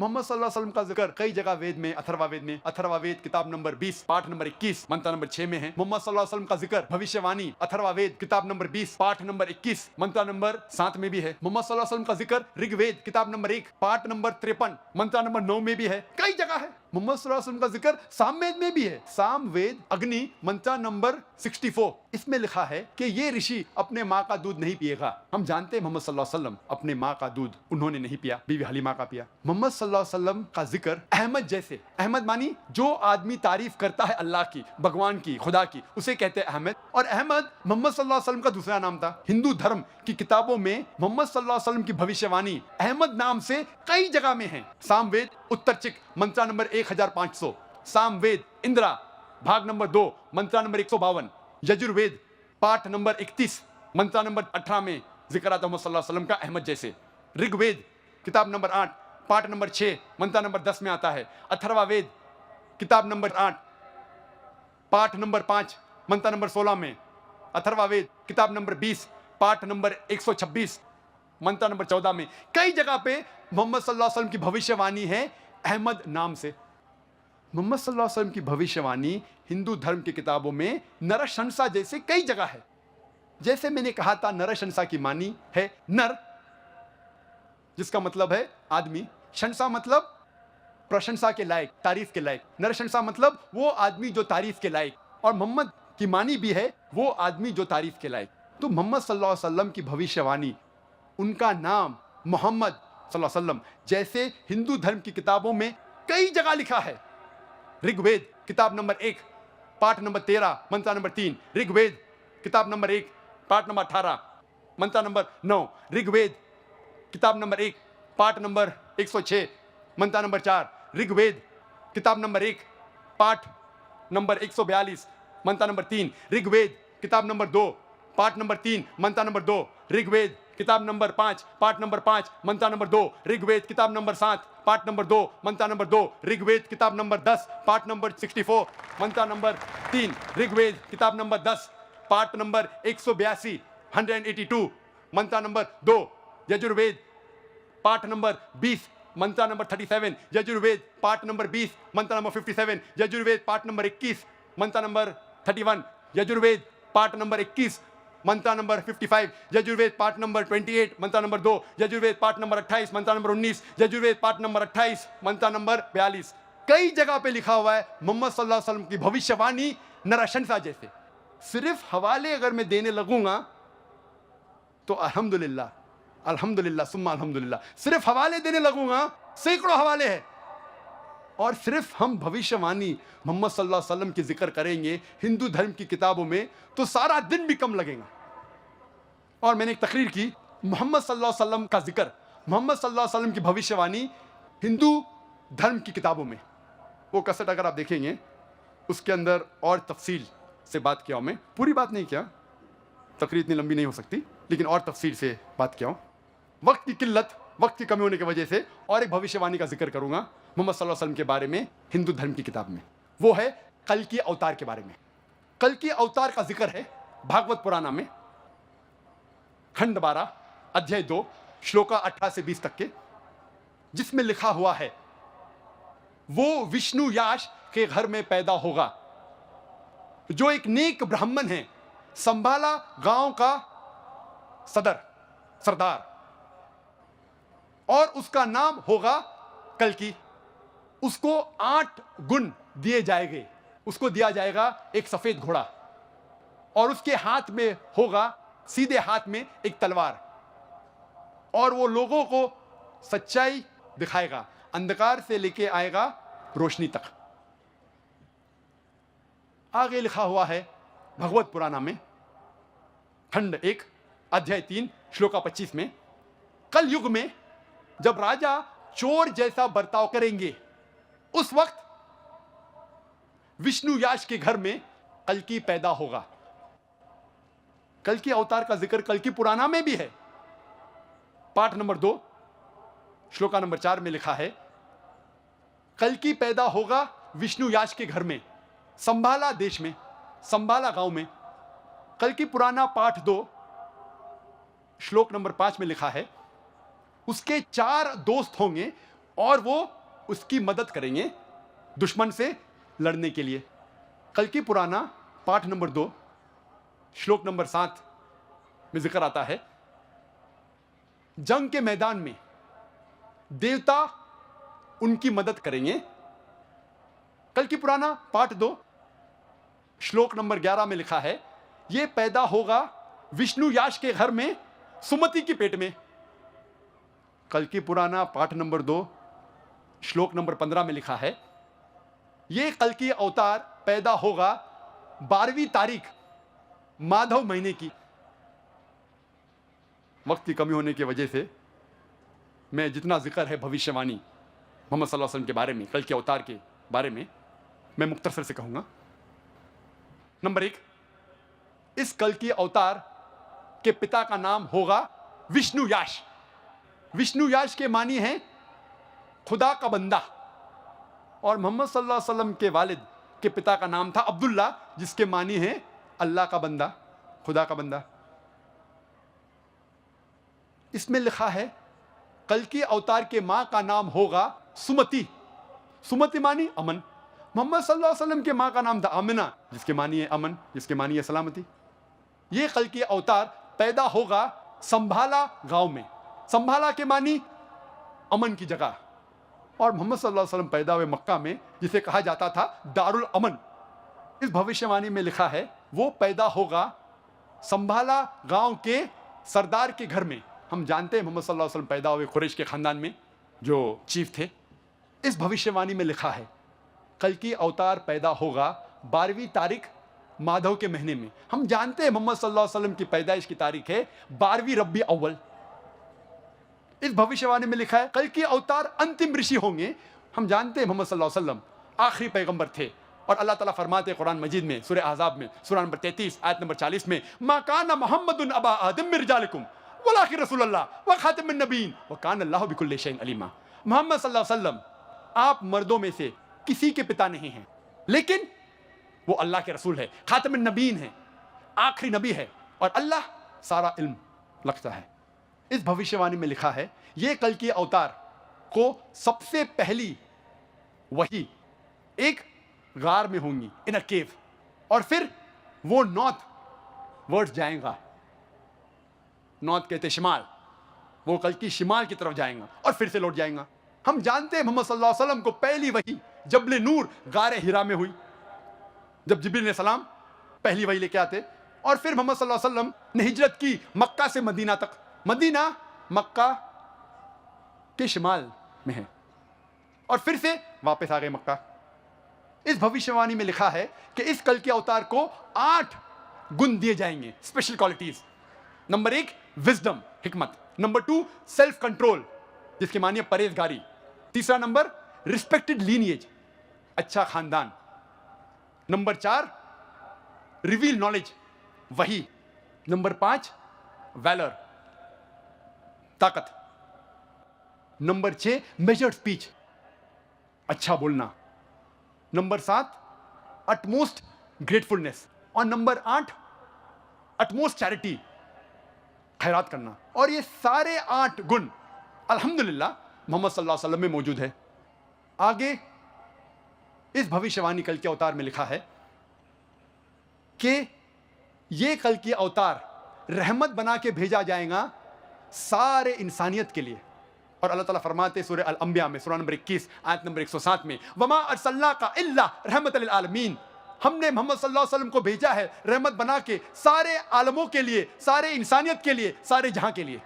मोहम्मद सल्लल्लाहु अलैहि वसल्लम का जिक्र कई जगह वेद में, अथर्ववेद किताब नंबर 20 पाठ नंबर 21 मंत्र नंबर 6 में है। मोहम्मद सल्लल्लाहु अलैहि वसल्लम का जिक्र भविष्यवाणी अथर्ववेद किताब नंबर 20 पाठ नंबर 21 मंत्र नंबर 7 में भी है। मोहम्मद सल्लल्लाहु अलैहि वसल्लम का जिक्र ऋग्वेद किताब नंबर 1 पाठ नंबर 53 मंत्र नंबर 9 में भी है। कई जगह है। मोहम्मद सल्लल्लाहु अलैहि वसल्लम का जिक्र सामवेद में भी है। सामवेद अग्नि मंत्र नंबर 64 इसमें लिखा है कि ये ऋषि अपने माँ का दूध नहीं पिएगा। हम जानते हैं मोहम्मद सल्लल्लाहु अलैहि वसल्लम अपने माँ का दूध उन्होंने नहीं पिया, बीवी हलीमा का पिया। मोहम्मद सल्लल्लाहु अलैहि वसल्लम का जिक्र अहमद जैसे, अहमद मानी जो आदमी तारीफ करता है अल्लाह की, भगवान की, खुदा की, उसे कहते हैं अहमद। और अहमद मोहम्मद सल्लल्लाहु अलैहि वसल्लम का दूसरा नाम था। हिंदू धर्म की किताबों में मोहम्मद सल्लल्लाहु अलैहि वसल्लम की भविष्यवाणी अहमद नाम से कई जगह में है। सामवेद उत्तरचिक मंत्र नंबर 1500, सामवेद इंद्रा भाग नंबर 2 मंत्र नंबर 152, यजुर्वेद पाठ नंबर 31 मंत्र नंबर 18 में जिक्र आता है मोहम्मद सल्लल्लाहु अलैहि वसल्लम का अहमद जैसे। ऋग्वेद किताब नंबर 8 पाठ नंबर 6 मंत्र नंबर 10 में आता है। अथर्ववेद किताब नंबर 8 पाठ नंबर 5 मंत्र नंबर 16 में। अथर्ववेद किताब नंबर 20 पाठ नंबर 126 मंत्र नंबर 14 में। कई जगह पे मोहम्मद सल्लल्लाहु अलैहि वसल्लम की भविष्यवाणी है अहमद नाम से। मोहम्मद सल्लल्लाहु अलैहि वसल्लम की भविष्यवाणी हिंदू धर्म की किताबों में नरशंसा जैसे कई जगह है। जैसे मैंने कहा था नरशंसा की मानी है नर, जिसका मतलब है आदमी। शंसा मतलब प्रशंसा के लायक, तारीफ के लायक। नरशंसा मतलब वो आदमी जो तारीफ के लायक। और मोहम्मद की मानी भी है वो आदमी जो तारीफ के लायक। तो मोहम्मद सल्लल्लाहु अलैहि वसल्लम की भविष्यवाणी, उनका नाम मोहम्मद सल्लल्लाहु अलैहि वसल्लम जैसे हिंदू धर्म की किताबों में कई जगह लिखा है। ऋग्वेद किताब नंबर 1 पाठ नंबर 13 मंत्र नंबर 3, ऋग्वेद किताब नंबर 1 पाठ नंबर 18 मंत्र नंबर 9, ऋग्वेद किताब नंबर 1 पाठ नंबर 106 मंत्र नंबर 4, ऋग्वेद किताब नंबर 1 पाठ नंबर 142 मंत्र नंबर 3, ऋग्वेद किताब नंबर 2 पाठ नंबर 3 मंत्र नंबर 2, ऋग्वेद किताब नंबर 5 पाठ नंबर 5 मंत्र नंबर 2, ऋग्वेद किताब नंबर 7 पाठ नंबर 2 मंत्र नंबर 2, ऋग्वेद किताब नंबर 10 पाठ नंबर 64 मंत्र नंबर 3, ऋग्वेद किताब नंबर 10 पाठ नंबर 182 182 मंत्र नंबर 2, यजुर्वेद पाठ नंबर 20 मंत्र नंबर 37, यजुर्वेद पाठ नंबर 20 मंत्र नंबर 57, यजुर्वेद पाठ नंबर 21 मंत्र नंबर 31, यजुर्वेद पाठ नंबर 21 मंत्र नंबर 55, यजुर्वेद पाठ नंबर 28 मंत्र नंबर 2, यजुर्वेद पाठ नंबर 28 मंत्र नंबर 19, यजुर्वेद पाठ नंबर 28 मंत्र नंबर 42। कई जगह पे लिखा हुआ है मोहम्मद सल्लल्लाहु अलैहि वसल्लम की भविष्यवाणी नरशंसा जैसे। सिर्फ हवाले अगर मैं देने लगूंगा तो अल्हम्दुलिल्लाह अल्हम्दुलिल्लाह सुम्मा अल्हम्दुलिल्लाह, सिर्फ हवाले देने लगूंगा सैकड़ों हवाले हैं। और सिर्फ हम भविष्यवाणी मोहम्मद सल्लल्लाहु अलैहि वसल्लम की जिक्र करेंगे हिंदू धर्म की किताबों में तो सारा दिन भी कम लगेगा। और मैंने एक तकरीर की मोहम्मद सल्लल्लाहु अलैहि वसल्लम का जिक्र, मोहम्मद सल्लल्लाहु अलैहि वसल्लम की भविष्यवाणी हिंदू धर्म की किताबों में, वो कसट अगर आप देखेंगे उसके अंदर और तफसील से बात किया हूँ। मैं पूरी बात नहीं किया, तकरीर इतनी लंबी नहीं हो सकती, लेकिन और तफसील से बात किया हूँ। वक्त की किल्लत, वक्त की कमी होने की वजह से और एक भविष्यवाणी का जिक्र करूंगा मोहम्मद सल्लल्लाहु अलैहि वसल्लम के बारे में हिंदू धर्म की किताब में। वो है कल की अवतार के बारे में। कल की अवतार का जिक्र है भागवत पुराण में खंड 12 अध्याय 2 श्लोका 18 से 20 तक के, जिसमें लिखा हुआ है वो विष्णु याश के घर में पैदा होगा जो एक नेक ब्राह्मण है, संभाला गांव का सरदार, और उसका नाम होगा कल्कि। उसको 8 गुण दिए जाएंगे। उसको दिया जाएगा एक सफेद घोड़ा और उसके हाथ में होगा, सीधे हाथ में एक तलवार, और वो लोगों को सच्चाई दिखाएगा, अंधकार से लेके आएगा रोशनी तक। आगे लिखा हुआ है भगवत पुराण में खंड 1 अध्याय 3 श्लोका 25 में, कल युग में जब राजा चोर जैसा बर्ताव करेंगे उस वक्त विष्णु याश के घर में कल्कि पैदा होगा। कल्कि अवतार का जिक्र कल्कि पुराना में भी है। पाठ नंबर 2 श्लोका नंबर 4 में लिखा है कल्कि पैदा होगा विष्णु याश के घर में, संभाला देश में, संभाला गांव में। कल्कि पुराना पाठ 2 श्लोक नंबर 5 में लिखा है उसके 4 दोस्त होंगे और वो उसकी मदद करेंगे दुश्मन से लड़ने के लिए। कल की पुराना पाठ नंबर 2 श्लोक नंबर 7 में जिक्र आता है, जंग के मैदान में देवता उनकी मदद करेंगे। कल की पुराना पाठ 2 श्लोक नंबर 11 में लिखा है, यह पैदा होगा विष्णु याश के घर में सुमति की पेट में। कल की पुराना पाठ नंबर 2 श्लोक नंबर 15 में लिखा है, यह कल की अवतार पैदा होगा 12वीं तारीख माधव महीने की। वक्त की कमी होने की वजह से मैं जितना जिक्र है भविष्यवाणी मोहम्मद सल्लल्लाहु अलैहि वसल्लम के बारे में, कल के अवतार के बारे में, मैं मुख्तसर से कहूंगा। नंबर 1, इस कल की अवतार के पिता का नाम होगा विष्णु याश। विष्णु याश के मानी हैं खुदा का बंदा, और मोहम्मद सल्लल्लाहु अलैहि वसल्लम के वालिद के पिता का नाम था अब्दुल्ला, जिसके मानी है अल्लाह का बंदा, खुदा का बंदा। इसमें लिखा है कल की अवतार के मां का नाम होगा सुमति। सुमति मानी अमन। मोहम्मद सल्लल्लाहु अलैहि वसल्लम के मां का नाम था आमिना, जिसके मानी है अमन, जिसके मानी है सलामती। ये कल की अवतार पैदा होगा संभाला गांव में। संभाला के मानी अमन की जगह, और मोहम्मद सल्लल्लाहु अलैहि वसल्लम पैदा हुए मक्का में, जिसे कहा जाता था दारुल अमन। इस भविष्यवाणी में लिखा है वो पैदा होगा संभाला गांव के सरदार के घर में। हम जानते हैं मोहम्मद सल्लल्लाहु अलैहि वसल्लम पैदा हुए कुरैश के खानदान में, जो चीफ थे। इस भविष्यवाणी में लिखा है कल की अवतार पैदा होगा 12वीं तारीख माधव के महीने में। हम जानते हैं मोहम्मद सल्लल्लाहु अलैहि वसल्लम की पैदाइश की तारीख है 12वीं रब्बी अव्वल। इस भविष्यवाणी में लिखा है कल की अवतार अंतिम ऋषि होंगे। हम जानते हैं मोहम्मद सल्लल्लाहु अलैहि वसल्लम आखिरी पैगंबर थे, और अल्लाह ताला फरमाते हैं कुरान मजीद में सूरह अहज़ाब में सूरह नंबर 33 आयत नंबर 40 में, मा काना मुहम्मदुन अबा आदम मिन रिजालिकुम वलाकिन रसूलुल्लाह व खातिमुन नबीन व काना अल्लाहु बिकुल्लि शैइन अलीमा। मोहम्मद सल्लल्लाहु अलैहि वसल्लम आप मर्दों में से किसी के पिता नहीं हैं, लेकिन वो अल्लाह के रसूल है, खातिमुन नबीन है, आखिरी नबी है, और अल्लाह सारा इल्म रखता है। इस भविष्यवाणी में लिखा है ये कल की अवतार को सबसे पहली वही एक गार में होंगी, इन अ केव, और फिर वो नॉर्थ वर्ड जाएगा। नॉर्थ कहते शिमाल, वो कल की शिमाल की तरफ जाएगा और फिर से लौट जाएगा। हम जानते हैं मोहम्मद सल्लल्लाहु अलैहि वसल्लम को पहली वही जबले नूर गारे हिरा में हुई, जब जिब्रील ने सलाम पहली वही लेके आते, और फिर मोहम्मद सल्लल्लाहु अलैहि वसल्लम ने हिजरत की मक्का से मदीना तक। मदीना मक्का के शिमाल में है, और फिर से वापस आ गए मक्का। इस भविष्यवाणी में लिखा है कि इस कल के अवतार को 8 गुण दिए जाएंगे, स्पेशल क्वालिटीज। नंबर 1 विजडम, हिकमत। नंबर 2 सेल्फ कंट्रोल, जिसके मानिए परहेजगारी। तीसरा नंबर रिस्पेक्टेड लीनिएज, अच्छा खानदान। नंबर 4 रिवील नॉलेज, वही। नंबर 5 वैलर, ताकत। नंबर 6 मेजर्ड स्पीच, अच्छा बोलना। नंबर 7 अटमोस्ट ग्रेटफुलनेस, और नंबर 8 अटमोस्ट चैरिटी, खैरात करना। और ये सारे 8 गुण अल्हम्दुलिल्लाह मोहम्मद सल्लल्लाहु अलैहि वसल्लम में मौजूद है। आगे इस भविष्यवाणी कल के अवतार में लिखा है कि ये कल की अवतार रहमत बना के भेजा जाएगा सारे इंसानियत के लिए। और अल्लाह ताला फरमाते सूरह अल अंबिया में सूरह नंबर 21 आयत नंबर 107 में, वमा अरसलनाका इल्ला रहमतल लिल आलमीन, हमने मोहम्मद सल्लल्लाहु अलैहि वसल्लम को भेजा है रहमत बना के सारे आलमों के लिए, सारे इंसानियत के लिए, सारे जहां के लिए।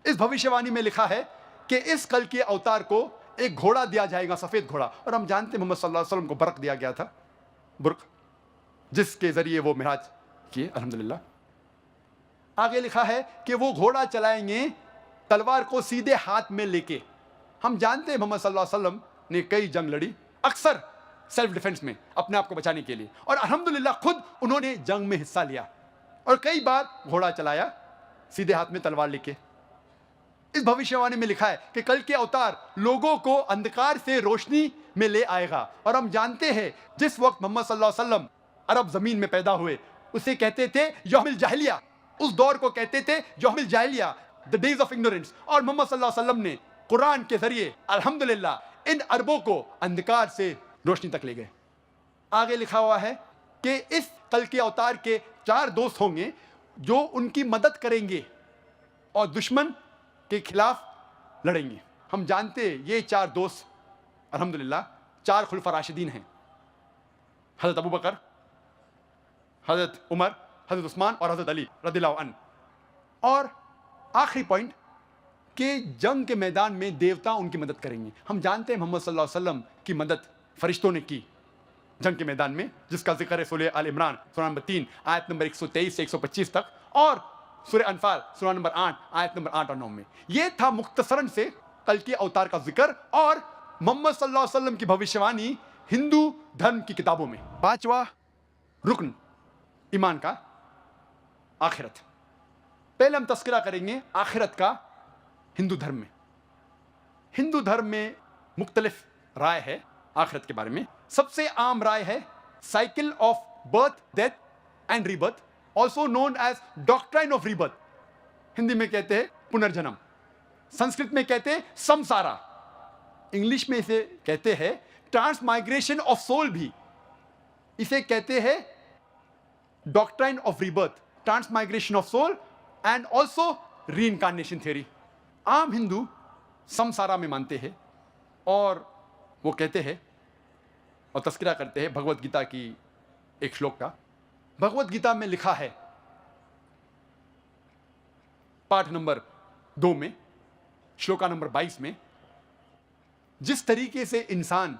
इस भविष्यवाणी में लिखा है कि इस कल के अवतार को एक घोड़ा दिया जाएगा, सफेद घोड़ा। और हम जानते हैं मोहम्मद सल्लल्लाहु अलैहि वसल्लम को बरक दिया गया था, बुर्क, जिसके जरिए वो मिराज किए, अल्हम्दुलिल्लाह। आगे लिखा है कि वो घोड़ा चलाएंगे तलवार को सीधे हाथ में लेके। हम जानते हैं मोहम्मद सल्लल्लाहु अलैहि वसल्लम ने कई जंग लड़ी, अक्सर सेल्फ डिफेंस में, अपने आप को बचाने के लिए, और अल्हम्दुलिल्लाह खुद उन्होंने जंग में हिस्सा लिया और कई बार घोड़ा चलाया सीधे हाथ में तलवार लेके। इस भविष्यवाणी में लिखा है कि कल के अवतार लोगों को अंधकार से रोशनी में ले आएगा। और हम जानते हैं जिस वक्त मोहम्मद सल्लल्लाहु अलैहि वसल्लम अरब जमीन में पैदा हुए उसे कहते थे यौमिल जाहिलिया, उस दौर को कहते थे यौमिल जाहिलिया, द डेज ऑफ इग्नोरेंस। और मोहम्मद सल्लल्लाहु अलैहि वसल्लम ने कुरान के जरिए अल्हम्दुलिल्लाह इन अरबों को अंधकार से रोशनी तक ले गए। आगे लिखा हुआ है कि इस कल के अवतार के 4 दोस्त होंगे जो उनकी मदद करेंगे और दुश्मन के खिलाफ लड़ेंगे। हम जानते हैं ये 4 दोस्त अल्हम्दुलिल्लाह 4 खुलफा राशिदीन हैं, हज़रत अबू बकर, हज़रत उमर, हज़रत उस्मान और हज़रत अली रज़ियल्लाहु अन्हु। और आखिरी पॉइंट कि जंग के मैदान में देवता उनकी मदद करेंगे। हम जानते हैं मोहम्मद सल्लल्लाहु अलैहि वसल्लम की मदद फरिश्तों ने की जंग के मैदान में, जिसका जिक्र है सूरह आल इमरान सूरह नंबर 3 आयत नंबर 123 से 125 तक, और सूरह अनफाल सूरह नंबर 8 आयत नंबर 8 और 9 में। ये था मुख्तसरन से कल के अवतार का जिक्र और मोहम्मद सल्लल्लाहु अलैहि वसल्लम की भविष्यवाणी हिंदू धर्म की किताबों में। 5वां रुकन ईमान का आखिरत। पहले हम तस्करा करेंगे आखिरत का हिंदू धर्म में। हिंदू धर्म में मुख्तलिफ राय है आखिरत के बारे में। सबसे आम राय है cycle of birth, death and rebirth, also known as doctrine of rebirth. Hindi में कहते हैं पुनर्जन्म, संस्कृत में कहते हैं समसारा, इंग्लिश में इसे कहते हैं ट्रांसमाइग्रेशन ऑफ सोल, भी इसे कहते हैं doctrine of rebirth, transmigration of soul and also reincarnation theory. आम हिंदू समसारा में मानते हैं और वो कहते हैं और तस्करा करते हैं भगवत गीता की एक श्लोक का। भगवत गीता में लिखा है पाठ नंबर 2 में श्लोका नंबर 22 में, जिस तरीके से इंसान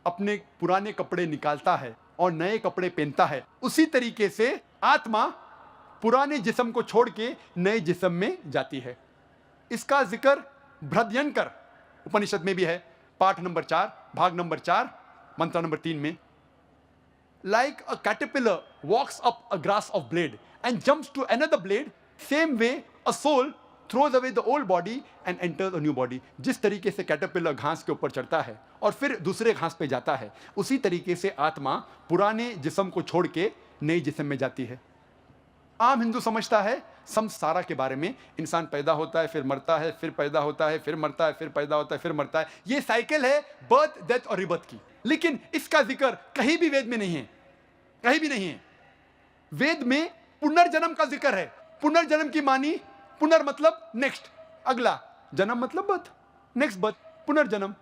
अपने पुराने कपड़े निकालता है और नए कपड़े पहनता है, उसी तरीके से आत्मा पुराने जिस्म को छोड़ के नए जिस्म में जाती है। इसका जिक्र बृहद्यंकर उपनिषद में भी है, पाठ नंबर 4 भाग नंबर 4 मंत्र नंबर 3 में। Like a caterpillar walks up a grass of blade and jumps to another blade, same way a soul throws away the old body and enters a new body. जिस तरीके से caterpillar घास के ऊपर चढ़ता है और फिर दूसरे घास पे जाता है, उसी तरीके से आत्मा पुराने जिस्म को छोड़ के नए जिस्म में जाती है। आम हिंदू समझता है समसारा के बारे में, इंसान पैदा होता है फिर मरता है, फिर पैदा होता है फिर मरता है, फिर पैदा होता है फिर मरता है। ये साइकिल है बर्थ, डेथ और रिबर्थ की। लेकिन इसका जिक्र कहीं भी वेद में नहीं है, कहीं भी नहीं है। वेद में पुनर्जन्म का जिक्र है। पुनर्जन्म की मानी, पुनर मतलब नेक्स्ट, अगला, जन्म मतलब बर्थ, नेक्स्ट बर्थ, पुनर्जन्म।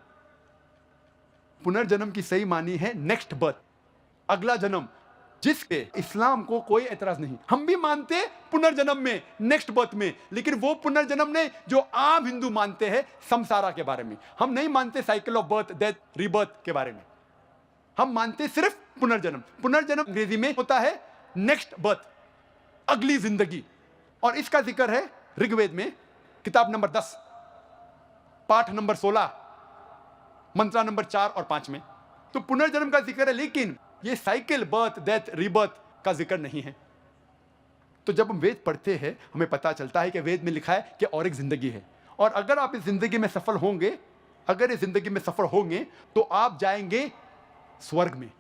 पुनर्जन्म की सही मानी है नेक्स्ट बर्थ, अगला जन्म, जिसके इस्लाम को कोई एतराज नहीं। हम भी मानते पुनर्जन्म में, नेक्स्ट बर्थ में, लेकिन वो पुनर्जन्म ने जो आम हिंदू मानते हैं समसारा के बारे में। हम नहीं मानते cycle of birth, death, rebirth के बारे में। हम मानते सिर्फ पुनर्जन्म। पुनर्जन्म अंग्रेजी में होता है नेक्स्ट बर्थ, अगली जिंदगी। और इसका जिक्र है ऋग्वेद में किताब नंबर 10 पाठ नंबर 16 मंत्र नंबर 4 और 5 में। तो पुनर्जन्म का जिक्र है, लेकिन ये साइकिल बर्थ, डेथ, रीबर्थ का जिक्र नहीं है। तो जब हम वेद पढ़ते हैं हमें पता चलता है कि वेद में लिखा है कि और एक जिंदगी है, और अगर आप इस जिंदगी में सफल होंगे, अगर इस जिंदगी में सफल होंगे तो आप जाएंगे स्वर्ग में।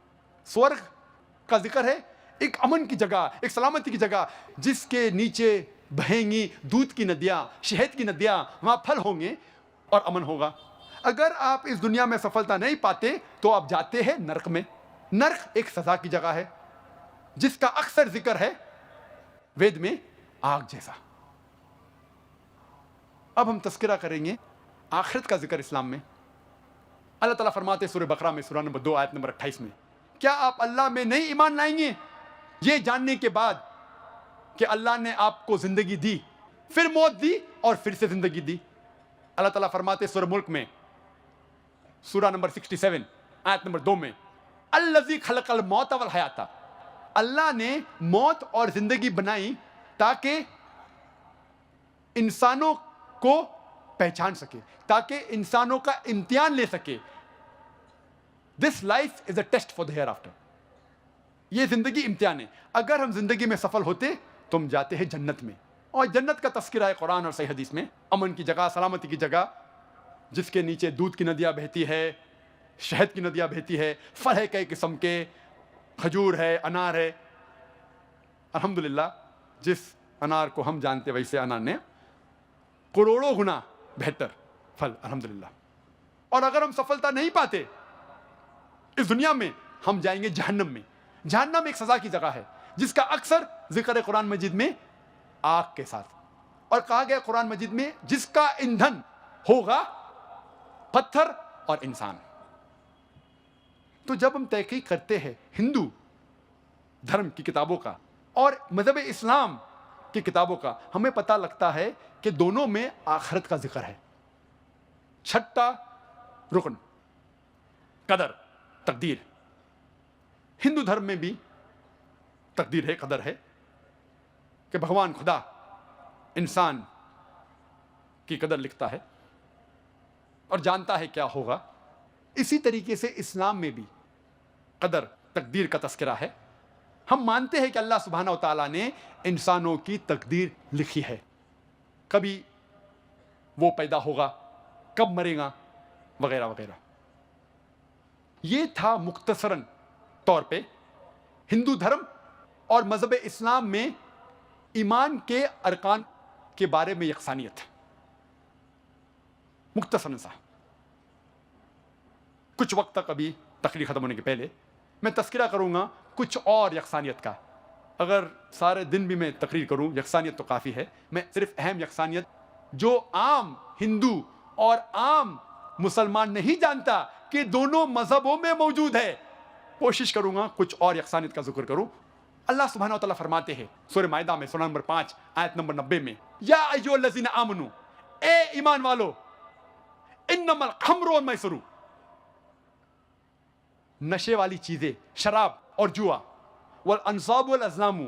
स्वर्ग का जिक्र है एक अमन की जगह, एक सलामती की जगह, जिसके नीचे बहेंगी दूध की नदियां, शहद की नदियां, वहां फल होंगे और अमन होगा। अगर आप इस दुनिया में सफलता नहीं पाते तो आप जाते हैं नरक में। नरक एक सजा की जगह है जिसका अक्सर जिक्र है वेद में आग जैसा। अब हम तस्करा करेंगे आखिरत का जिक्र इस्लाम में। अल्लाह ताला फरमाते सूरह बकरा में सूरह नंबर 2 आयत नंबर 28 में, क्या आप अल्लाह में नहीं ईमान लाएंगे ये जानने के बाद कि अल्लाह ने आपको जिंदगी दी, फिर मौत दी और फिर से जिंदगी दी। अल्लाह ताला फरमाते सूरह मुल्क में सूरह नंबर 67 आयत नंबर 2 में, अल्लज़ी खलक़ल मौत वल हयाता, अल्लाह ने मौत और जिंदगी बनाई ताकि इंसानों को पहचान सके, ताकि इंसानों का इम्तिहान ले सके। This life is a test for the hereafter. ये जिंदगी इम्तिहान है। अगर हम जिंदगी में सफल होते तो हम जाते हैं जन्नत में, और जन्नत का तस्करा है कुरान और सही हदीस में। अमन की जगह, सलामती की जगह, जिसके नीचे दूध की नदियां बहती है, शहद की नदियां बहती है, फल है कई किस्म के, खजूर है, अनार है। अल्हम्दुलिल्लाह जिस अनार को हम जानते वैसे अनार ने करोड़ों गुना बेहतर फल अल्हम्दुलिल्लाह। और अगर हम सफलता नहीं पाते इस दुनिया में, हम जाएंगे जहन्नम में। जहन्नम एक सजा की जगह है जिसका अक्सर जिक्र कुरान मजीद में आग के साथ, और कहा गया कुरान मजीद में जिसका ईंधन होगा पत्थर और इंसान। तो जब हम तहकीक करते हैं हिंदू धर्म की किताबों का और मजहब इस्लाम की किताबों का, हमें पता लगता है कि दोनों में आखिरत का जिक्र है। छठा रुकन कदर, तकदीर। हिंदू धर्म में भी तकदीर है, कदर है कि भगवान खुदा इंसान की कदर लिखता है और जानता है क्या होगा। इसी तरीके से इस्लाम में भी कदर, तकदीर का तस्करा है। हम मानते हैं कि अल्लाह सुब्हानहू व तआला ने इंसानों की तकदीर लिखी है, कभी वो पैदा होगा, कब मरेगा, वगैरह वगैरह। ये था मुख्तसरन तौर पे हिंदू धर्म और मजहब इस्लाम में ईमान के अरकान के बारे में यकसानियत। मुख्तसरन सा कुछ वक्त तक, अभी तकरीर खत्म होने के पहले मैं तस्करा करूंगा कुछ और यकसानियत का। अगर सारे दिन भी मैं तकरीर करूं, यकसानियत तो काफ़ी है, मैं सिर्फ अहम यकसानियत जो आम हिंदू और आम मुसलमान नहीं जानता कि दोनों मजहबों में मौजूद है, कोशिश करूंगा कुछ और यकसानियत का जिक्र करूं। अल्लाह सुब्हानहू व तआला फरमाते हैं सूरह माइदा में, सूरह नंबर 5 आयत नंबर 90 में, या अय्युहल्लज़ीना आमनू, ए ईमान वालो, इन्नमल खम्रु वल मैसरू, नशे वाली चीजें, शराब और जुआ, वल अंसाब वल अज़लामू,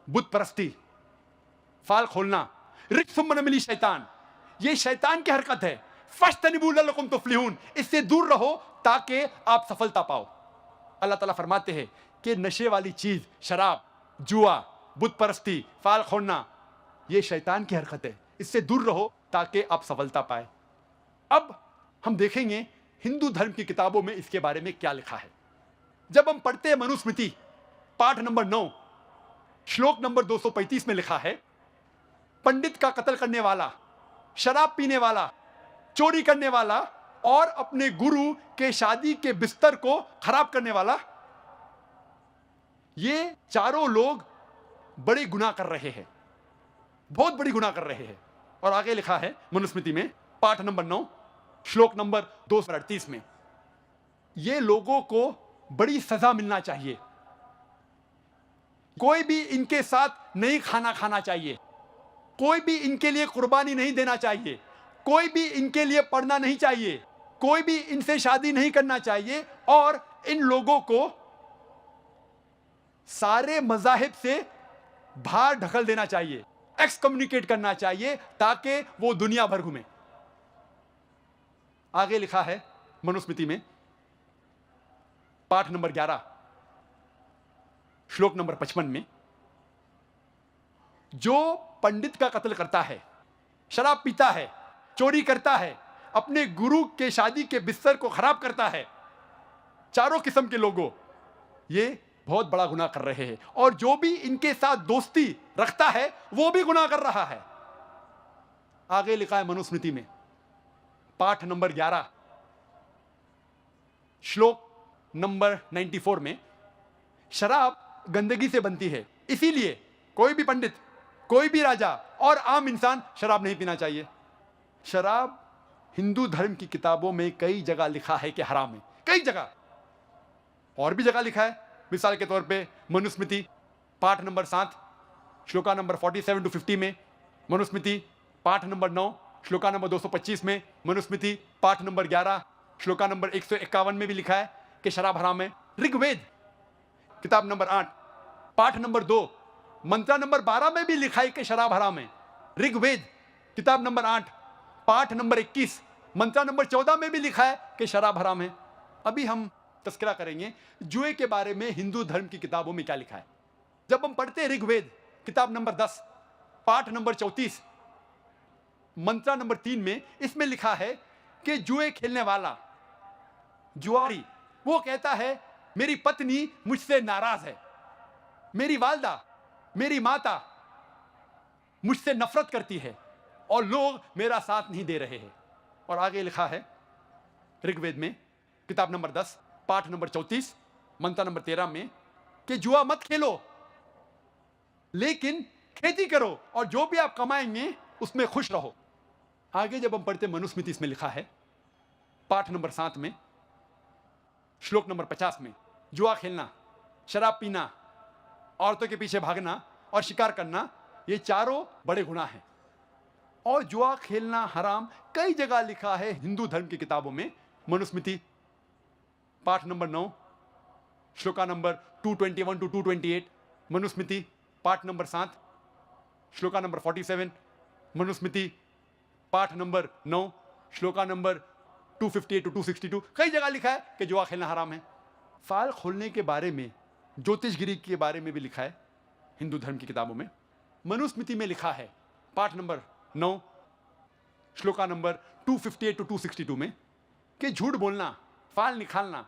बुत परस्ती, फाल खोलना, रिज्सुम मिन अमली शैतान, ये शैतान की हरकत है, फज्तनिबू लअल्लकुम तुफ्लिहून, इससे दूर रहो ताकि आप सफलता पाओ। अल्लाह ताला फरमाते हैं कि नशे वाली चीज, शराब, जुआ, बुत परस्ती, फाल खोलना, ये शैतान की हरकत है, इससे दूर रहो ताकि आप सफलता पाए। अब हम देखेंगे हिंदू धर्म की किताबों में इसके बारे में क्या लिखा है। जब हम पढ़ते हैं मनुस्मृति पाठ नंबर 9 श्लोक नंबर 235 में लिखा है, पंडित का कत्ल करने वाला, शराब पीने वाला, चोरी करने वाला और अपने गुरु के शादी के बिस्तर को खराब करने वाला, ये चारों लोग बड़ी गुनाह कर रहे हैं, बहुत बड़ी गुनाह कर रहे हैं। और आगे लिखा है मनुस्मृति में पाठ नंबर 9 श्लोक नंबर 238 में, ये लोगों को बड़ी सजा मिलना चाहिए, कोई भी इनके साथ नहीं खाना चाहिए, कोई भी इनके लिए कुर्बानी नहीं देना चाहिए, कोई भी इनके लिए पढ़ना नहीं चाहिए, कोई भी इनसे शादी नहीं करना चाहिए, और इन लोगों को सारे मजाहिब से बाहर ढकल देना चाहिए, एक्सकम्युनिकेट करना चाहिए ताकि वो दुनिया भर घूमे। आगे लिखा है मनुस्मृति में पाठ नंबर 11 श्लोक नंबर 55 में, जो पंडित का कत्ल करता है, शराब पीता है, चोरी करता है, अपने गुरु के शादी के बिस्तर को खराब करता है, चारों किस्म के लोगों, ये बहुत बड़ा गुनाह कर रहे हैं, और जो भी इनके साथ दोस्ती रखता है वो भी गुनाह कर रहा है। आगे लिखा है मनुस्मृति में पाठ नंबर 11 श्लोक नंबर 94 में, शराब गंदगी से बनती है, इसीलिए कोई भी पंडित, कोई भी राजा और आम इंसान शराब नहीं पीना चाहिए। शराब हिंदू धर्म की किताबों में कई जगह लिखा है कि हराम है, कई जगह, और भी जगह लिखा है। मिसाल के तौर पे मनुस्मृति पाठ नंबर 7 श्लोका नंबर 47 to 50 में, मनुस्मृति पाठ नंबर 9 श्लोका नंबर 225 में, मनुस्मृति पाठ नंबर 11 श्लोका नंबर 151 में भी लिखा है कि शराब हराम है। ऋग्वेद किताब नंबर 8 पाठ नंबर 2 मंत्र नंबर 12 में भी लिखा है कि शराब हराम है। ऋग्वेद किताब नंबर 8 पाठ नंबर 21 मंत्र नंबर 14 में भी लिखा है कि शराब हराम है। अभी हम तस्करा करेंगे जुए के बारे में हिंदू धर्म की किताबों में क्या लिखा है। जब हम पढ़ते हैं ऋग्वेद किताब नंबर 10 पाठ नंबर 34 मंत्र नंबर 3 में, इसमें लिखा है कि जुए खेलने वाला, जुआरी, वो कहता है मेरी पत्नी मुझसे नाराज है, मेरी वालदा, मेरी माता मुझसे नफरत करती है, और लोग मेरा साथ नहीं दे रहे हैं। और आगे लिखा है ऋग्वेद में किताब नंबर 10 पाठ नंबर 34 मंत्र नंबर 13 में कि जुआ मत खेलो लेकिन खेती करो और जो भी आप कमाएंगे उसमें खुश रहो। आगे जब हम पढ़ते मनुस्मृति, इसमें लिखा है पाठ नंबर 7 में श्लोक नंबर 50 में, जुआ खेलना, शराब पीना, औरतों के पीछे भागना और शिकार करना ये चारों बड़े गुनाह हैं। और जुआ खेलना हराम कई जगह लिखा है हिंदू धर्म की किताबों में। मनुस्मृति पाठ number 9 shloka number 221 to 228, Manusmriti पाठ नंबर 7 श्लोका नंबर 47, मनुस्मृति पाठ नंबर 9 श्लोका नंबर 258 to 262, कई जगह लिखा है कि जुआ खेलना हराम है। फाल खोलने के बारे में, ज्योतिषगिरी के बारे में भी लिखा है हिंदू धर्म की किताबों में। मनुस्मृति में लिखा है पाठ नंबर 9 श्लोका नंबर 258 to 262 में कि झूठ बोलना, फाल निकालना